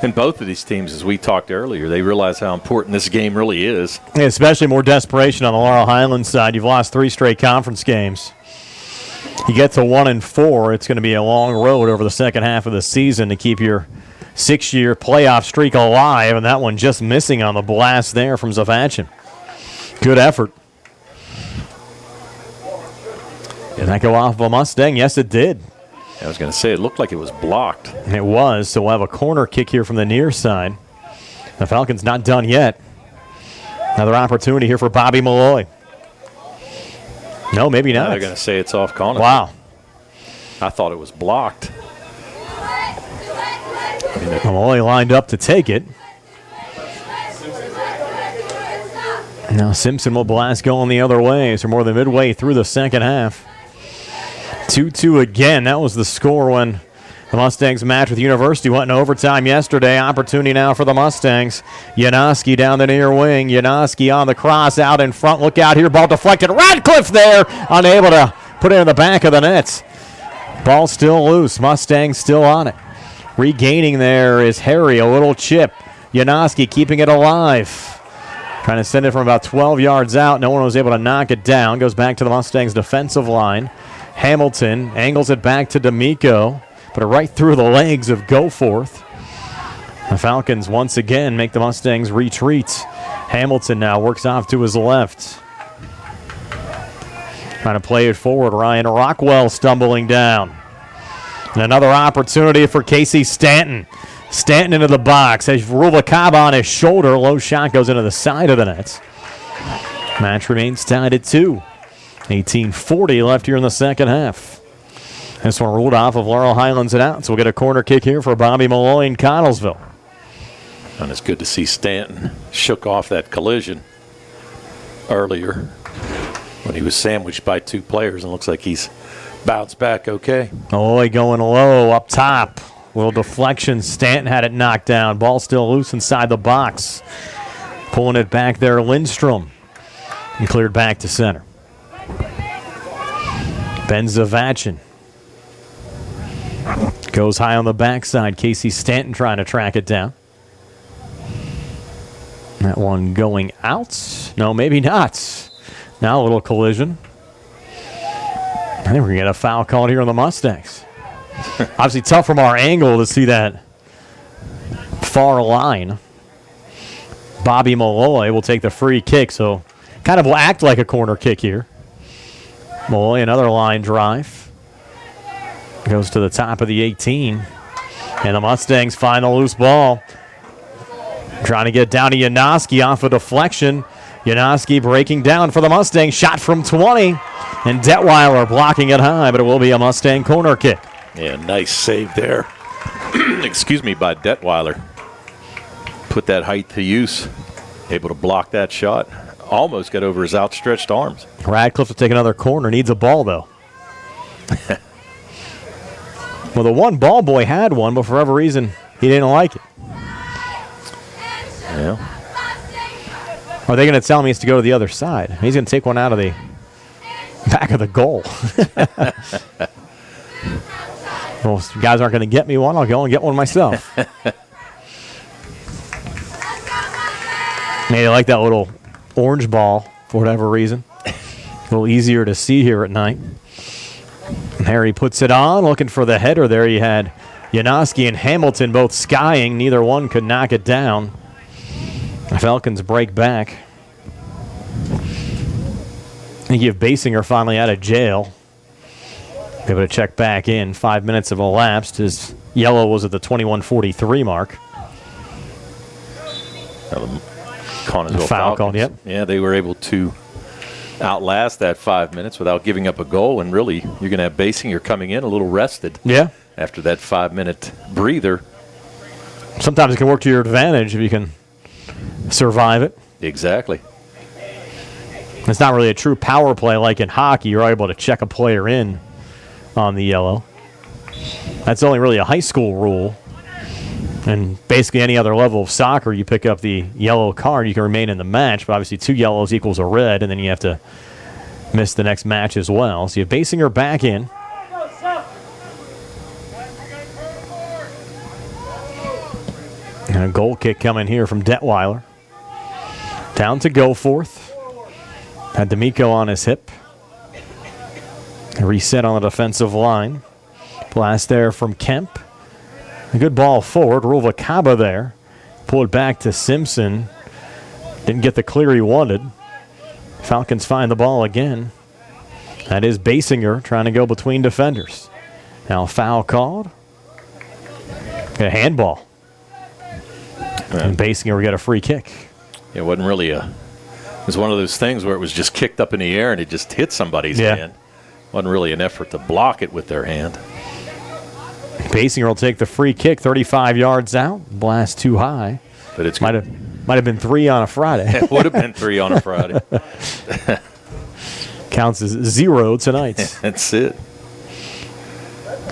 And both of these teams, as we talked earlier, they realize how important this game really is. Yeah, especially more desperation on the Laurel Highlands side. You've lost 3 straight conference games. You get to 1-4, it's going to be a long road over the second half of the season to keep your 6-year playoff streak alive, and that one just missing on the blast there from Zavachin. Good effort. Did that go off of a Mustang? Yes, it did. I was going to say, it looked like it was blocked. It was, so we'll have a corner kick here from the near side. The Falcons not done yet. Another opportunity here for Bobby Malloy. No, maybe not. They're going to say it's off Connellsville. Wow. I thought it was blocked. Malloy lined up to take it. Now Simpson will blast going the other way. So more than midway through the second half. 2-2 again. That was the score when the Mustangs match with University went in overtime yesterday. Opportunity now for the Mustangs. Janoski down the near wing. Janoski on the cross out in front. Look out here. Ball deflected. Radcliffe there. Unable to put it in the back of the net. Ball still loose. Mustangs still on it. Regaining there is Harry. A little chip. Janoski keeping it alive. Trying to send it from about 12 yards out. No one was able to knock it down. Goes back to the Mustangs' defensive line. Hamilton angles it back to D'Amico. Put it right through the legs of Goforth. The Falcons once again make the Mustangs retreat. Hamilton now works off to his left. Trying to play it forward. Ryan Rockwell stumbling down. And another opportunity for Casey Stanton. Stanton into the box. Has Ruvalcaba on his shoulder. Low shot goes into the side of the net. Match remains tied at 2. 18:40 left here in the second half. This one ruled off of Laurel Highlands and out, so we'll get a corner kick here for Bobby Malloy in Connellsville. And it's good to see Stanton shook off that collision earlier when he was sandwiched by 2 players, and looks like he's bounced back okay. Malloy going low up top. Little deflection. Stanton had it knocked down. Ball still loose inside the box. Pulling it back there, Lindstrom. And cleared back to center. Ben Zavachin goes high on the backside. Casey Stanton trying to track it down. That one going out. No, maybe not. Now a little collision. I think we're going to get a foul called here on the Mustangs. Obviously tough from our angle to see that far line. Bobby Malloy will take the free kick, so kind of will act like a corner kick here. Malloy, another line drive. Goes to the top of the 18. And the Mustangs find the loose ball. Trying to get down to Janoski off a deflection. Janoski breaking down for the Mustangs. Shot from 20. And Detweiler blocking it high, but it will be a Mustang corner kick. Yeah, nice save there. Excuse me, by Detweiler. Put that height to use. Able to block that shot. Almost got over his outstretched arms. Radcliffe will take another corner. Needs a ball, though. Well, the one ball boy had one, but for whatever reason, he didn't like it. Yeah. Are they going to tell me he's to go to the other side? He's going to take one out of the back of the goal. Well, if you guys aren't going to get me one, I'll go and get one myself. Maybe I like that little orange ball for whatever reason. A little easier to see here at night. And Harry puts it on, looking for the header there. He had Janoski and Hamilton both skying. Neither one could knock it down. The Falcons break back. I think you have Basinger finally out of jail. Able to check back in. 5 minutes have elapsed. His yellow was at the 21:43 mark. Connellsville foul called, yep. Yeah, they were able to outlast that 5 minutes without giving up a goal, and really, you're going to have Basinger coming in a little rested. Yeah. After that 5-minute breather. Sometimes it can work to your advantage if you can survive it. Exactly. It's not really a true power play like in hockey. You're able to check a player in on the yellow. That's only really a high school rule. And basically any other level of soccer, you pick up the yellow card, you can remain in the match, but obviously 2 yellows equals a red, and then you have to miss the next match as well. So you have Basinger back in. And a goal kick coming here from Detweiler. Down to Goforth. Had D'Amico on his hip. A reset on the defensive line. Blast there from Kemp. A good ball forward. Ruvalcaba there. Pull it back to Simpson. Didn't get the clear he wanted. Falcons find the ball again. That is Basinger trying to go between defenders. Now foul called. A handball. And Basinger will get a free kick. It wasn't really it was one of those things where it was just kicked up in the air and it just hit somebody's hand. Wasn't really an effort to block it with their hand. Basinger will take the free kick 35 yards out. Blast too high. But it's might have been 3 on a Friday. It would have been 3 on a Friday. Counts as 0 tonight. That's it.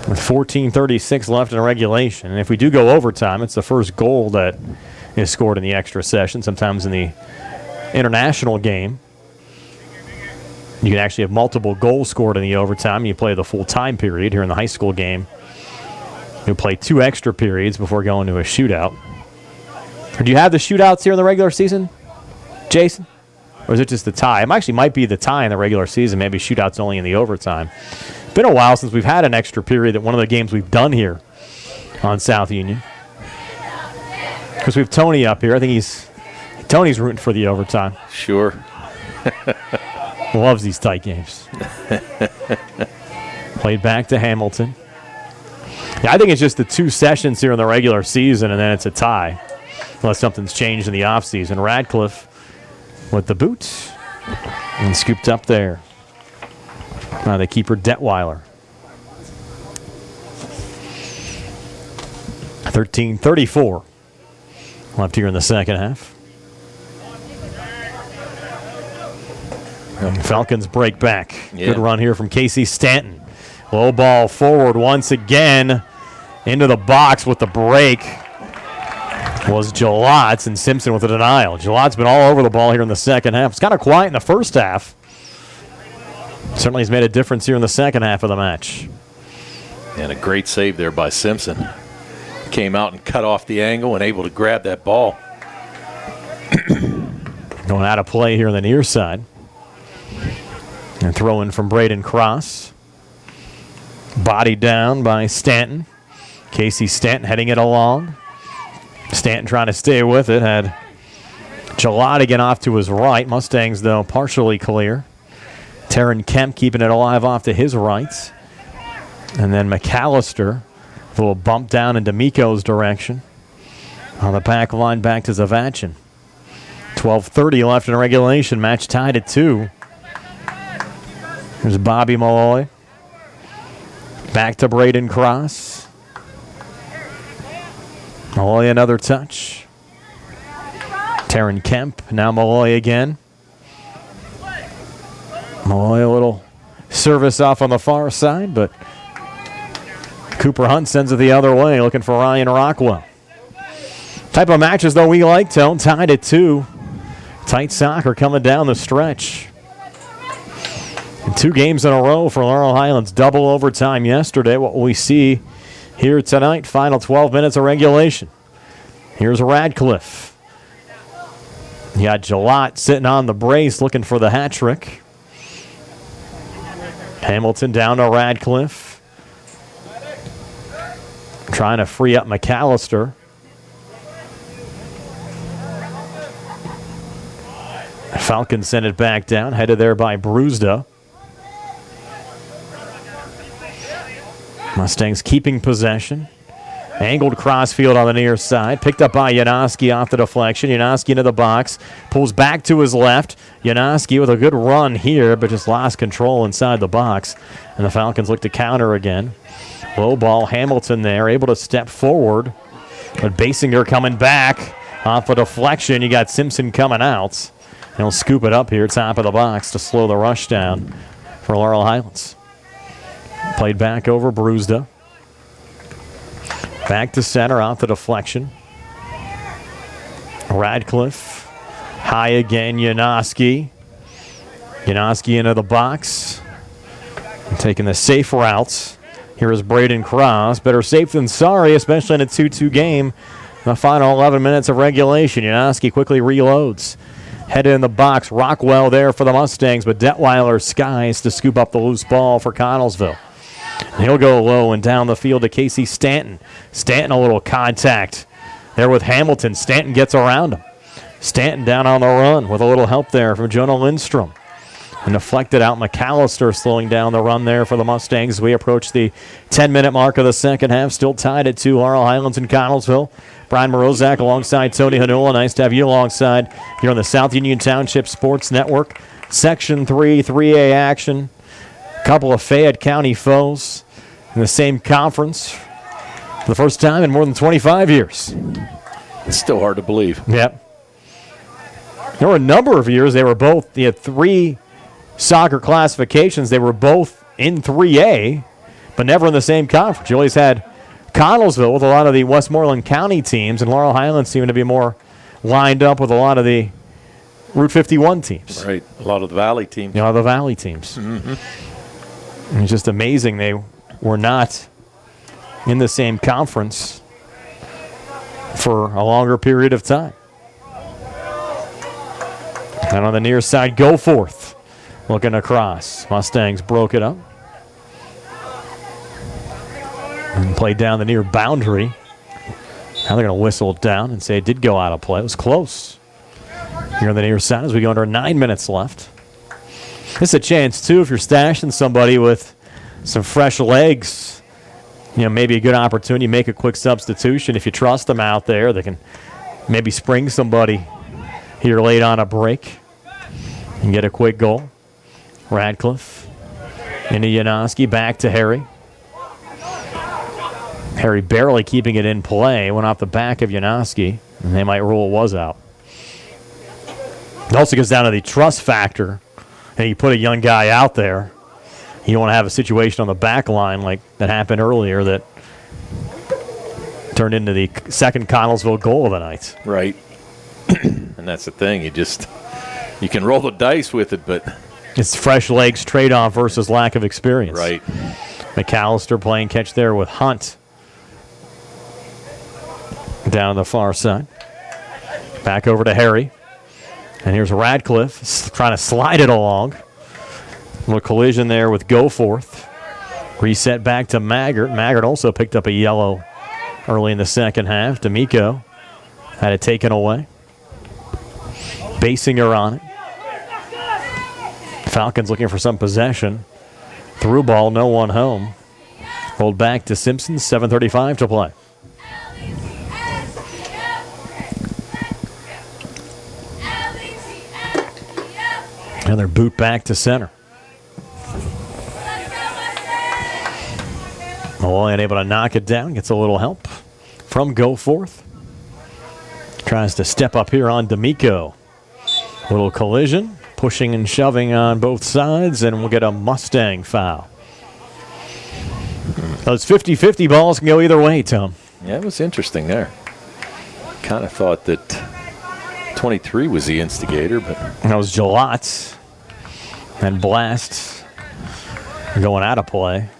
With 14:36 left in regulation. And if we do go overtime, it's the first goal that is scored in the extra session. Sometimes in the international game, you can actually have multiple goals scored in the overtime. You play the full time period. Here in the high school game, you play 2 extra periods before going to a shootout. Or do you have the shootouts here in the regular season, Jason? Or is it just the tie? It actually might be the tie in the regular season. Maybe shootouts only in the overtime. It's been a while since we've had an extra period at one of the games we've done here on South Union. Because we have Tony up here. I think Tony's rooting for the overtime. Sure. Loves these tight games. Played back to Hamilton. Yeah, I think it's just the 2 sessions here in the regular season, and then it's a tie. Unless something's changed in the offseason. Radcliffe with the boot. And scooped up there. The keeper, Detweiler. 13:34 left here in the second half. Falcons break back. Yeah. Good run here from Casey Stanton. Low ball forward once again. Into the box with the break was Jalotz, and Simpson with a denial. Jalot's been all over the ball here in the second half. It's kind of quiet in the first half. Certainly has made a difference here in the second half of the match. And a great save there by Simpson. Came out and cut off the angle and able to grab that ball. Going out of play here on the near side. And throw in from Braden Cross. Body down by Stanton. Casey Stanton heading it along. Stanton trying to stay with it. Had Jalot again off to his right. Mustangs, though, partially clear. Taryn Kemp keeping it alive off to his right. And then McAllister, a little bump down in D'Amico's direction. On the back line, back to Zavachin. 12:30 left in regulation. Match tied at 2. There's Bobby Malloy. Back to Braden Cross. Malloy another touch. Taryn Kemp. Now Malloy again. Malloy a little service off on the far side, but Cooper Hunt sends it the other way, looking for Ryan Rockwell. Type of matches, though, we like, Tone. Tied at 2. Tight soccer coming down the stretch. And 2 games in a row for Laurel Highlands. Double overtime yesterday. What will we see here tonight? Final 12 minutes of regulation. Here's Radcliffe. You got Jalot sitting on the brace looking for the hat trick. Hamilton down to Radcliffe. Trying to free up McAllister. Falcons send it back down, headed there by Brewsda. Mustangs keeping possession. Angled crossfield on the near side. Picked up by Janoski off the deflection. Janoski into the box. Pulls back to his left. Janoski with a good run here, but just lost control inside the box. And the Falcons look to counter again. Low ball, Hamilton there, able to step forward. But Basinger coming back off a deflection. You got Simpson coming out. And he'll scoop it up here, top of the box, to slow the rush down for Laurel Highlands. Played back over Brewsda. Back to center, out the deflection. Radcliffe. High again, Janoski. Janoski into the box. Taking the safe routes. Here is Braden Cross. Better safe than sorry, especially in a 2-2 game. The final 11 minutes of regulation. Janoski quickly reloads. Headed in the box. Rockwell there for the Mustangs, but Detweiler skies to scoop up the loose ball for Connellsville. And he'll go low and down the field to Casey Stanton. Stanton a little contact there with Hamilton. Stanton gets around him. Stanton down on the run with a little help there from Jonah Lindstrom. And deflected out McAllister, slowing down the run there for the Mustangs as we approach the 10-minute mark of the second half. Still tied at 2, Laurel Highlands and Connellsville. Brian Morozak alongside Tony Hanula. Nice to have you alongside here on the South Union Township Sports Network. Section 3, 3A action. A couple of Fayette County foes in the same conference for the first time in more than 25 years. It's still hard to believe. Yep. There were a number of years they had 3 soccer classifications. They were both in 3A, but never in the same conference. You always had Connellsville with a lot of the Westmoreland County teams, and Laurel Highlands seemed to be more lined up with a lot of the Route 51 teams. Right, a lot of the Valley teams. A lot of the Valley teams. Mm-hmm. It's just amazing they were not in the same conference for a longer period of time. And on the near side, go forth. Looking across. Mustangs broke it up. And played down the near boundary. Now they're going to whistle it down and say it did go out of play. It was close. Here on the near side as we go under 9 minutes left. This is a chance, too, if you're stashing somebody with some fresh legs. Maybe a good opportunity. Make a quick substitution. If you trust them out there, they can maybe spring somebody here late on a break and get a quick goal. Radcliffe into Janoski, back to Harry. Harry barely keeping it in play. Went off the back of Janoski, and they might rule it was out. It also goes down to the trust factor. And you put a young guy out there, you don't want to have a situation on the back line like that happened earlier that turned into the second Connellsville goal of the night. Right. And that's the thing. You can roll the dice with it, but it's fresh legs trade-off versus lack of experience. Right. McAllister playing catch there with Hunt. Down the far side. Back over to Harry. And here's Radcliffe trying to slide it along. A little collision there with Goforth. Reset back to Maggart. Maggart also picked up a yellow early in the second half. D'Amico had it taken away. Basinger on it. Falcons looking for some possession. Through ball, no one home. Rolled back to Simpson, 7:35 to play. Another boot back to center. Malloy unable to knock it down. Gets a little help from Goforth. Tries to step up here on D'Amico. Little collision. Pushing and shoving on both sides, and we'll get a Mustang foul. Those 50-50 balls can go either way, Tom. Yeah, it was interesting there. Kind of thought that 23 was the instigator, but that was Jalot. And Blast going out of play.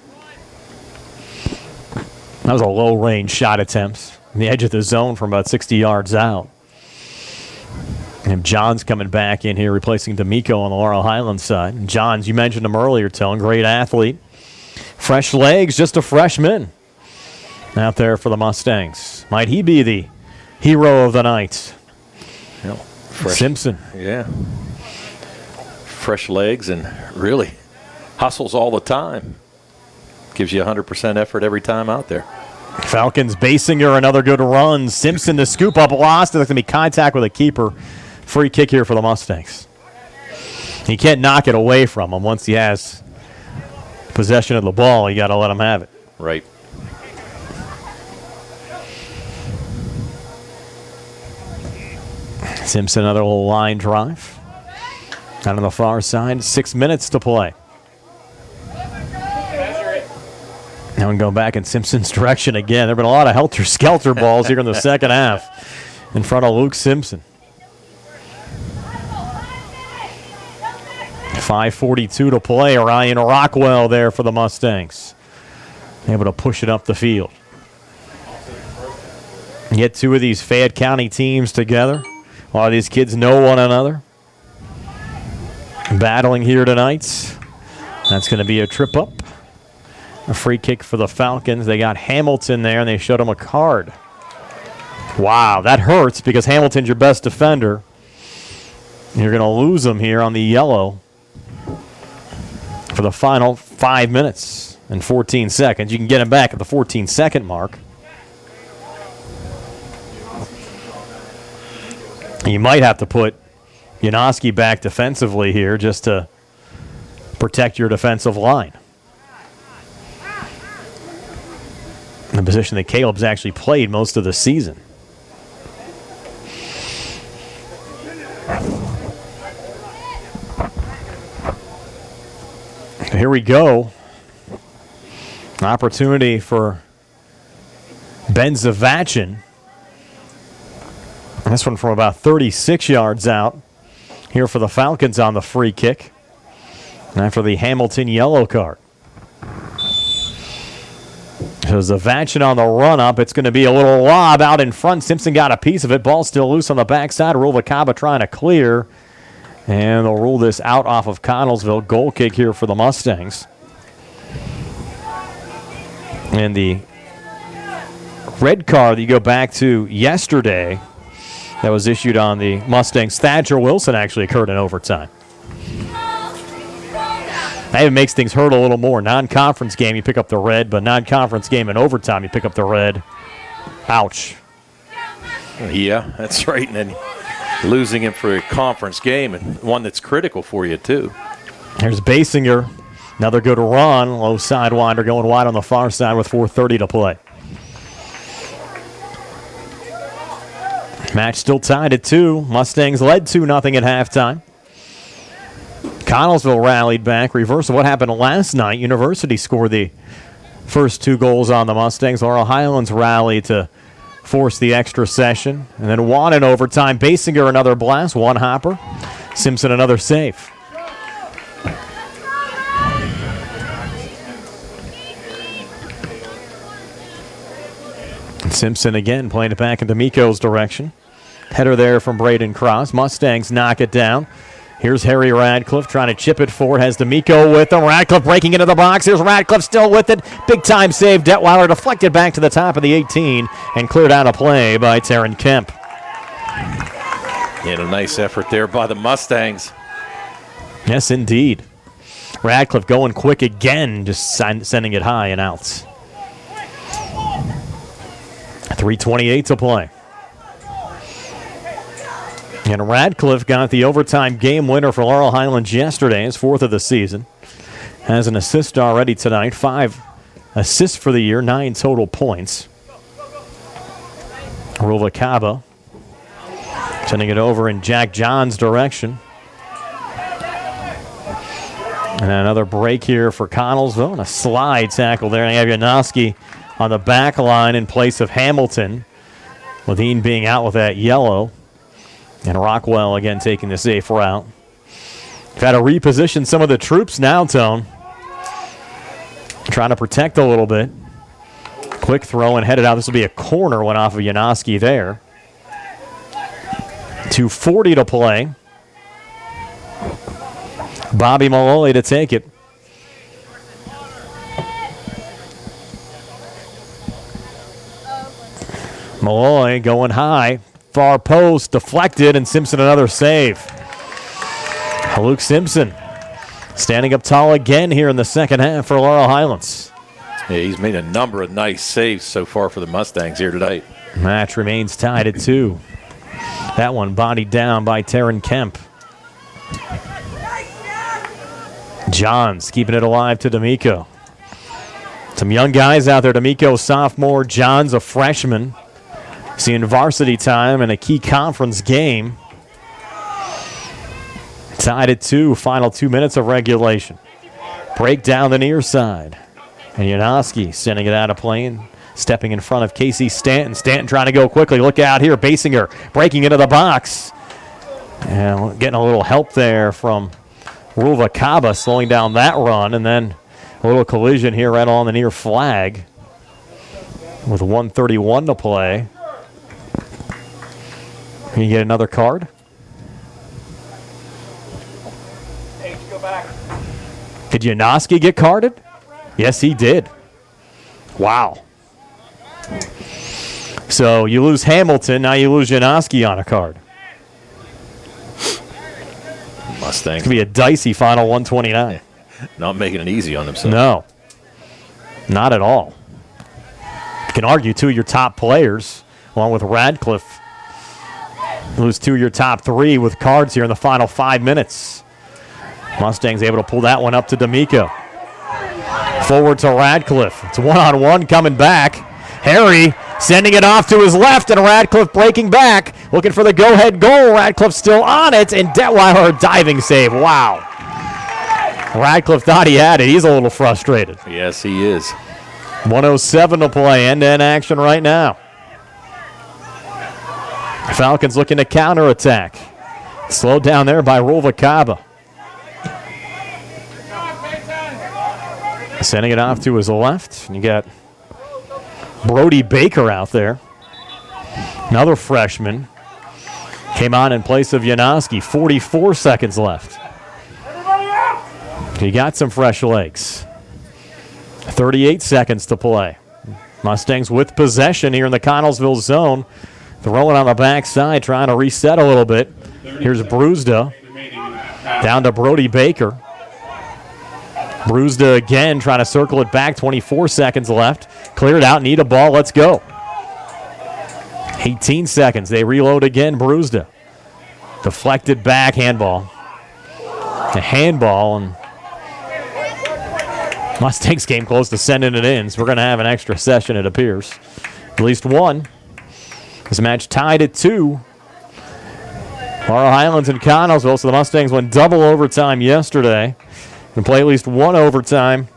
That was a low-range shot attempt on the edge of the zone from about 60 yards out. And Johns coming back in here, replacing D'Amico on the Laurel Highlands side. And Johns, you mentioned him earlier, Tone, great athlete. Fresh legs, just a freshman. out there for the Mustangs. Might he be the hero of the night? Simpson. Yeah. Fresh legs and really hustles all the time. Gives you 100% effort every time out there. Falcons, Basinger, another good run. Simpson, the scoop up, lost. There's going to be contact with a keeper. Free kick here for the Mustangs. He can't knock it away from him. Once he has possession of the ball, you got to let him have it. Right. Simpson, another little line drive. Out on the far side, 6 minutes to play. Now we go back in Simpson's direction again. There have been a lot of helter-skelter balls here in the second half in front of Luke Simpson. 5:42 to play. Ryan Rockwell there for the Mustangs. Able to push it up the field. Get two of these Fayette County teams together. A lot of these kids know one another. Battling here tonight. That's going to be a trip up. A free kick for the Falcons. They got Hamilton there, and they showed him a card. Wow, that hurts because Hamilton's your best defender. You're going to lose him here on the yellow for the final 5 minutes and 14 seconds. You can get him back at the 14-second mark. You might have to put Janoski back defensively here just to protect your defensive line. The position that Caleb's actually played most of the season. Here we go. An opportunity for Ben Zavachin. This one from about 36 yards out. Here for the Falcons on the free kick. And after the Hamilton yellow card. So Zavachin on the run-up. It's going to be a little lob out in front. Simpson got a piece of it. Ball still loose on the backside. Ruvalcaba trying to clear. And they'll rule this out off of Connellsville. Goal kick here for the Mustangs. And the red card that you go back to yesterday that was issued on the Mustangs, Thatcher Wilson, actually occurred in overtime. That even makes things hurt a little more. Non-conference game, you pick up the red, but non-conference game in overtime, you pick up the red. Ouch. Yeah, that's right. And then losing him for a conference game and one that's critical for you, too. Here's Basinger. Another good run. Low sidewinder going wide on the far side with 4:30 to play. Match still tied at 2. Mustangs led 2-0 at halftime. Connellsville rallied back. Reverse of what happened last night. University scored the first 2 goals on the Mustangs. Laurel Highlands rallied to force the extra session. And then won in overtime. Basinger another blast. One hopper. Simpson another save. And Simpson again playing it back into Miko's direction. Header there from Braden Cross. Mustangs knock it down. Here's Harry Radcliffe trying to chip it forward. Has D'Amico with him. Radcliffe breaking into the box. Here's Radcliffe still with it. Big time save. Detweiler deflected back to the top of the 18 and cleared out of play by Taryn Kemp. Yeah, a nice effort there by the Mustangs. Yes, indeed. Radcliffe going quick again, just sending it high and out. 3:28 to play. And Radcliffe got the overtime game winner for Laurel Highlands yesterday, his 4th of the season. Has an assist already tonight, 5 assists for the year, 9 total points. Ruvalcaba sending it over in Jack John's direction. And another break here for Connellsville, and a slide tackle there. And you have Janoski on the back line in place of Hamilton. Levine being out with that yellow. And Rockwell again taking the safe route. Got to reposition some of the troops now, Tone. Trying to protect a little bit. Quick throw and headed out. This will be a corner, went off of Janoski there. 2:40 to play. Bobby Malloy to take it. Malloy going high. Far post, deflected, and Simpson another save. Luke Simpson standing up tall again here in the second half for Laurel Highlands. Yeah, he's made a number of nice saves so far for the Mustangs here tonight. Match remains tied at 2. That one bodied down by Taryn Kemp. Johns keeping it alive to D'Amico. Some young guys out there. D'Amico, sophomore. Johns, a freshman. Seeing varsity time in a key conference game. Tied at 2. Final 2 minutes of regulation. Break down the near side. And Janoski sending it out of play and stepping in front of Casey Stanton. Stanton trying to go quickly. Look out here. Basinger breaking into the box. And getting a little help there from Ruva Kaba slowing down that run. And then a little collision here right on the near flag with 1:31 to play. Can you get another card? Did Janoski get carded? Yes, he did. Wow. So you lose Hamilton, now you lose Janoski on a card. Mustangs. It's going to be a dicey final 129. Not making it easy on themselves. No. Not at all. You can argue 2 of your top players, along with Radcliffe, lose 2 of your top 3 with cards here in the final 5 minutes. Mustangs able to pull that one up to D'Amico. Forward to Radcliffe. It's one-on-one coming back. Harry sending it off to his left, and Radcliffe breaking back. Looking for the go-ahead goal. Radcliffe still on it, and Detweiler diving save. Wow. Radcliffe thought he had it. He's a little frustrated. Yes, he is. 1:07 to play. End-to-end action right now. Falcons looking to counterattack. Slowed down there by Ruva Kaba. Sending it off to his left. You got Brody Baker out there. Another freshman. Came on in place of Janoski. 44 seconds left. He got some fresh legs. 38 seconds to play. Mustangs with possession here in the Connellsville zone. Throwing on the backside, trying to reset a little bit. Here's Brewsda. Down to Brody Baker. Brewsda again, trying to circle it back. 24 seconds left. Cleared out, need a ball, let's go. 18 seconds, they reload again, Brewsda. Deflected back, handball. A handball, and Mustangs came close to sending it in, so we're going to have an extra session, it appears. At least one. This match tied at 2. Laurel Highlands and Connellsville, so the Mustangs went double overtime yesterday. Can play at least one overtime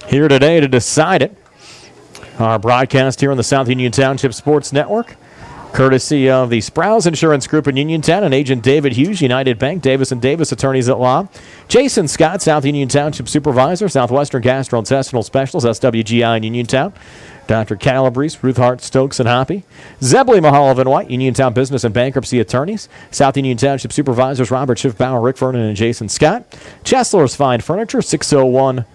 here today to decide it. Our broadcast here on the South Union Township Sports Network, courtesy of the Sprouse Insurance Group in Uniontown and Agent David Hughes, United Bank, Davis & Davis Attorneys at Law. Jason Scott, South Union Township Supervisor, Southwestern Gastrointestinal Specialist, SWGI in Uniontown. Dr. Calabrese, Ruth Hart, Stokes, and Hoppy. Zebley Mahaloff and White, Uniontown Business and Bankruptcy Attorneys. South Union Township Supervisors, Robert Schiffbauer, Rick Vernon, and Jason Scott. Chesler's Fine Furniture, 601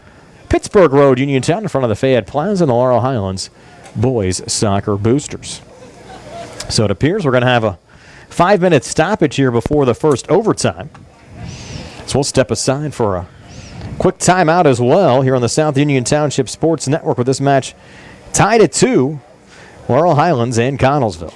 Pittsburgh Road, Uniontown, in front of the Fayette Plaza, and the Laurel Highlands Boys Soccer Boosters. So it appears we're going to have a 5-minute stoppage here before the first overtime. So we'll step aside for a quick timeout as well here on the South Union Township Sports Network with this match tied at 2, Laurel Highlands and Connellsville.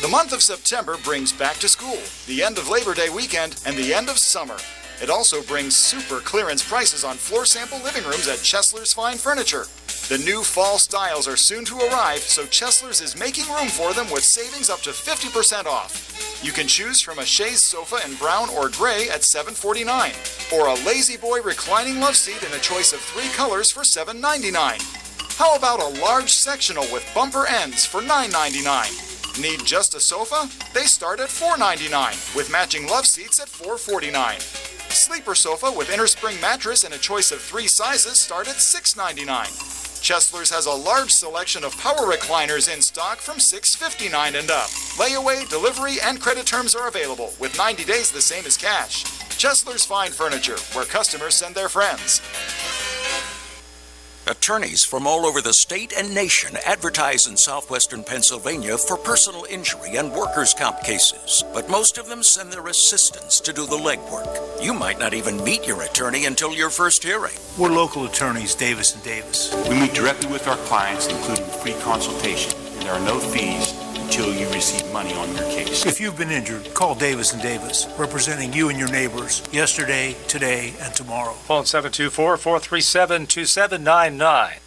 The month of September brings back to school, the end of Labor Day weekend, and the end of summer. It also brings super clearance prices on floor sample living rooms at Chesler's Fine Furniture. The new fall styles are soon to arrive, so Chesler's is making room for them with savings up to 50% off. You can choose from a chaise sofa in brown or gray at $7.49, or a Lazy Boy reclining love seat in a choice of 3 colors for $7.99. How about a large sectional with bumper ends for $9.99? Need just a sofa? They start at $4.99, with matching love seats at $4.49. Sleeper sofa with inner spring mattress in a choice of 3 sizes start at $6.99. Chesler's has a large selection of power recliners in stock from $6.59 and up. Layaway, delivery, and credit terms are available, with 90 days the same as cash. Chesler's Fine Furniture, where customers send their friends. Attorneys from all over the state and nation advertise in southwestern Pennsylvania for personal injury and workers' comp cases, but most of them send their assistants to do the legwork. You might not even meet your attorney until your first hearing. We're local attorneys, Davis & Davis. We meet directly with our clients, including free consultation, and there are no fees until you receive money on your case. If you've been injured, call Davis & Davis, representing you and your neighbors yesterday, today, and tomorrow. Phone 724-437-2799.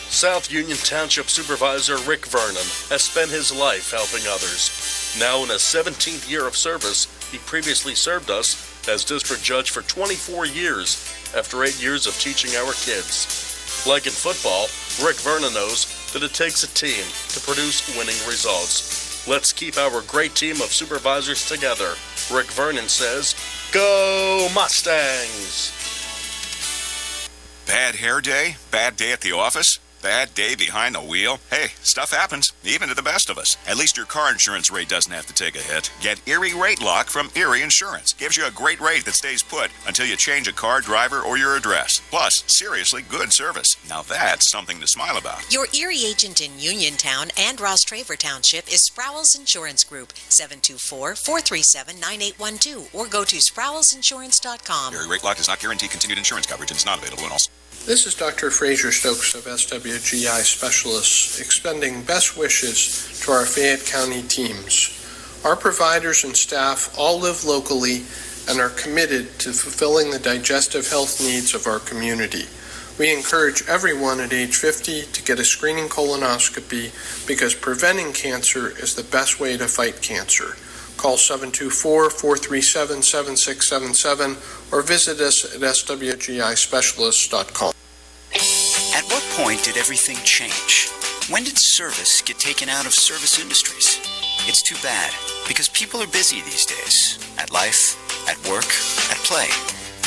South Union Township Supervisor Rick Vernon has spent his life helping others. Now in his 17th year of service, he previously served us as district judge for 24 years after 8 years of teaching our kids. Like in football, Rick Vernon knows that it takes a team to produce winning results. Let's keep our great team of supervisors together. Rick Vernon says, "Go Mustangs!" Bad hair day? Bad day at the office? Bad day behind the wheel? Hey, stuff happens, even to the best of us. At least your car insurance rate doesn't have to take a hit. Get Erie Rate Lock from Erie Insurance. Gives you a great rate that stays put until you change a car, driver, or your address. Plus, seriously good service. Now that's something to smile about. Your Erie agent in Uniontown and Ross Traver Township is Sprowls Insurance Group, 724-437-9812, or go to sprowlsinsurance.com. Erie Rate Lock does not guarantee continued insurance coverage and is not available in all. This is Dr. Fraser Stokes of SWGI Specialists, extending best wishes to our Fayette County teams. Our providers and staff all live locally and are committed to fulfilling the digestive health needs of our community. We encourage everyone at age 50 to get a screening colonoscopy because preventing cancer is the best way to fight cancer. Call 724-437-7677 or visit us at swgispecialists.com. At what point did everything change? When did service get taken out of service industries? It's too bad, because people are busy these days. At life, at work, at play.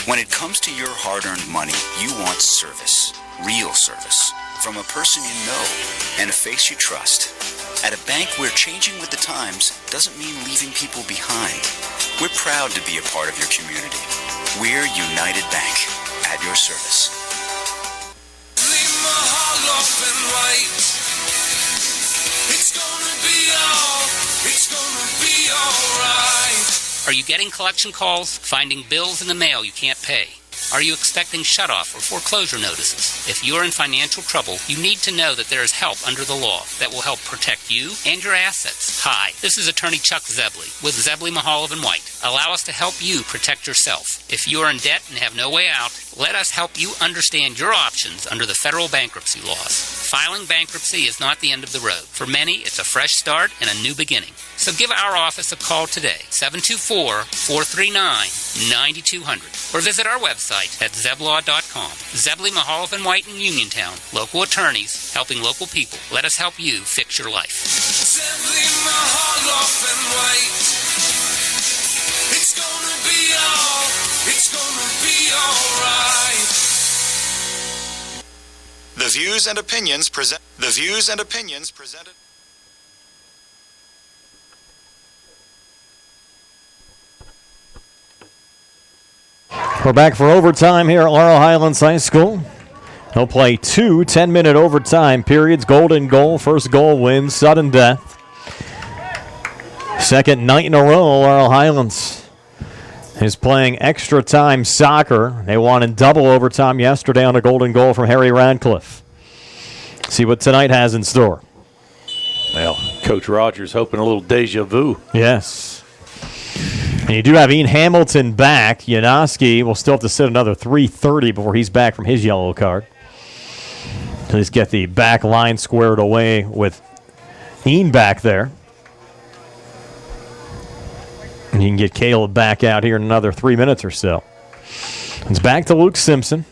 When it comes to your hard-earned money, you want service. Real service. From a person you know and a face you trust. At a bank where changing with the times doesn't mean leaving people behind. We're proud to be a part of your community. We're United Bank, at your service. Are you getting collection calls, finding bills in the mail you can't pay? Are you expecting shutoff or foreclosure notices? If you are in financial trouble, you need to know that there is help under the law that will help protect you and your assets. Hi, this is Attorney Chuck Zebley with Zebley, Mahal & White. Allow us to help you protect yourself. If you are in debt and have no way out, let us help you understand your options under the federal bankruptcy laws. Filing bankruptcy is not the end of the road. For many, it's a fresh start and a new beginning. So give our office a call today, 724-439-9200, or visit our website at zeblaw.com. Zebley, Mahal & White in Uniontown, local attorneys helping local people. Let us help you fix your life. Zebley, Mahal & White. It's gonna be all right. The views and opinions presented. We're back for overtime here at Laurel Highlands High School. They'll play 2 10-minute overtime periods. Golden goal. First goal wins. Sudden death. Second night in a row, Laurel Highlands is playing extra time soccer. They won in double overtime yesterday on a golden goal from Harry Radcliffe. See what tonight has in store. Well, Coach Rogers hoping a little deja vu. Yes. And you do have Ian Hamilton back. Janoski will still have to sit another 3:30 before he's back from his yellow card. Let's get the back line squared away with Ian back there. And you can get Caleb back out here in another 3 minutes or so. It's back to Luke Simpson.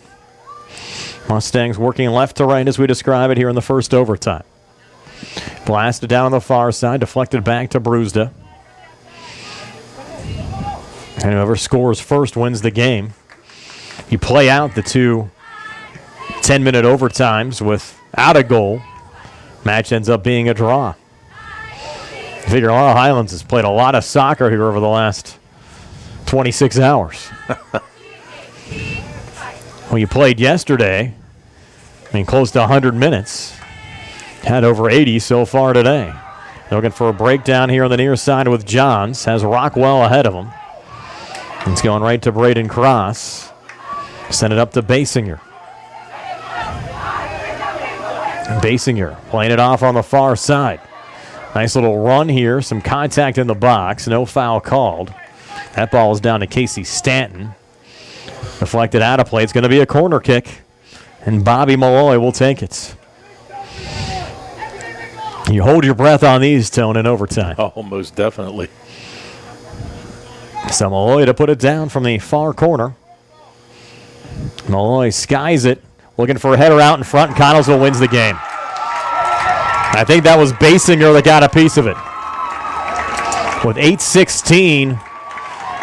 Mustangs working left to right as we describe it here in the first overtime. Blasted down on the far side, deflected back to Brewsda. And whoever scores first wins the game. You play out the 2 10-minute overtimes without a goal. Match ends up being a draw. I figure Laurel Highlands has played a lot of soccer here over the last 26 hours. Well, you played yesterday. mean, close to 100 minutes. Had over 80 so far today. Looking for a breakdown here on the near side with Johns. Has Rockwell ahead of him. It's going right to Braden Cross. Send it up to Basinger. Basinger playing it off on the far side. Nice little run here. Some contact in the box. No foul called. That ball is down to Casey Stanton. Deflected out of play. It's going to be a corner kick. And Bobby Malloy will take it. You hold your breath on these, Tone, in overtime. Oh, most definitely. So Malloy to put it down from the far corner. Malloy skies it. Looking for a header out in front, and Connellsville wins the game. I think that was Basinger that got a piece of it. With 8:16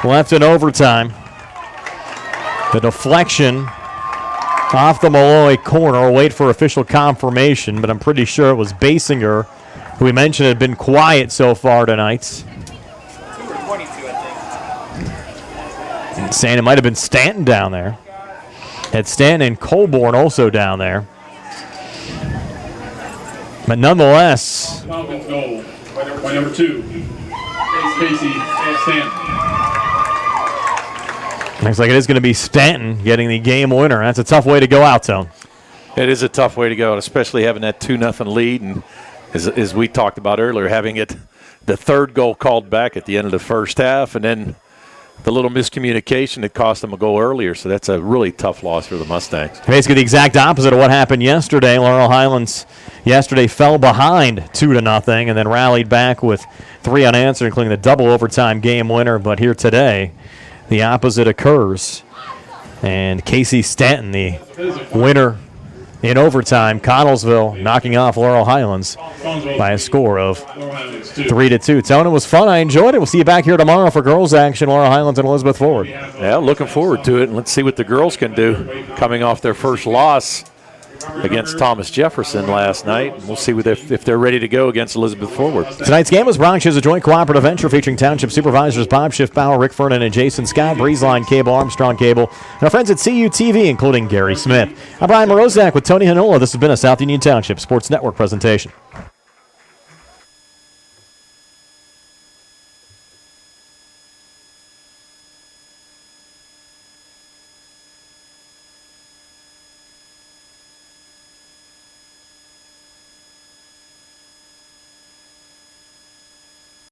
left in overtime. The deflection off the Malloy corner. We'll wait for official confirmation, but I'm pretty sure it was Basinger, who we mentioned had been quiet so far tonight. And saying it might have been Stanton down there. Had Stanton and Colborne also down there. But nonetheless, Falcons goal by number 2, Casey Stanton. Looks like it is going to be Stanton getting the game winner. That's a tough way to go out, Tone. It is a tough way to go, especially having that 2-0 lead. And as we talked about earlier, having the third goal called back at the end of the first half, and then the little miscommunication that cost them a goal earlier. So that's a really tough loss for the Mustangs. Basically the exact opposite of what happened yesterday. Laurel Highlands yesterday fell behind 2-0 and then rallied back with 3 unanswered, including the double overtime game winner. But here today, the opposite occurs. And Casey Stanton, the winner in overtime. Connellsville knocking off Laurel Highlands by a score of 3-2. Tone, it was fun. I enjoyed it. We'll see you back here tomorrow for girls action, Laurel Highlands and Elizabeth Forward. Yeah, looking forward to it. And let's see what the girls can do coming off their first loss against Thomas Jefferson last night. We'll see if they're ready to go against Elizabeth Forward. Tonight's game was brought to you as a joint cooperative venture featuring Township Supervisors Bob Schiffbauer, Rick Vernon, and Jason Scott, Breezeline Cable, Armstrong Cable, and our friends at CUTV, including Gary Smith. I'm Brian Morozak with Tony Hanola. This has been a South Union Township Sports Network presentation.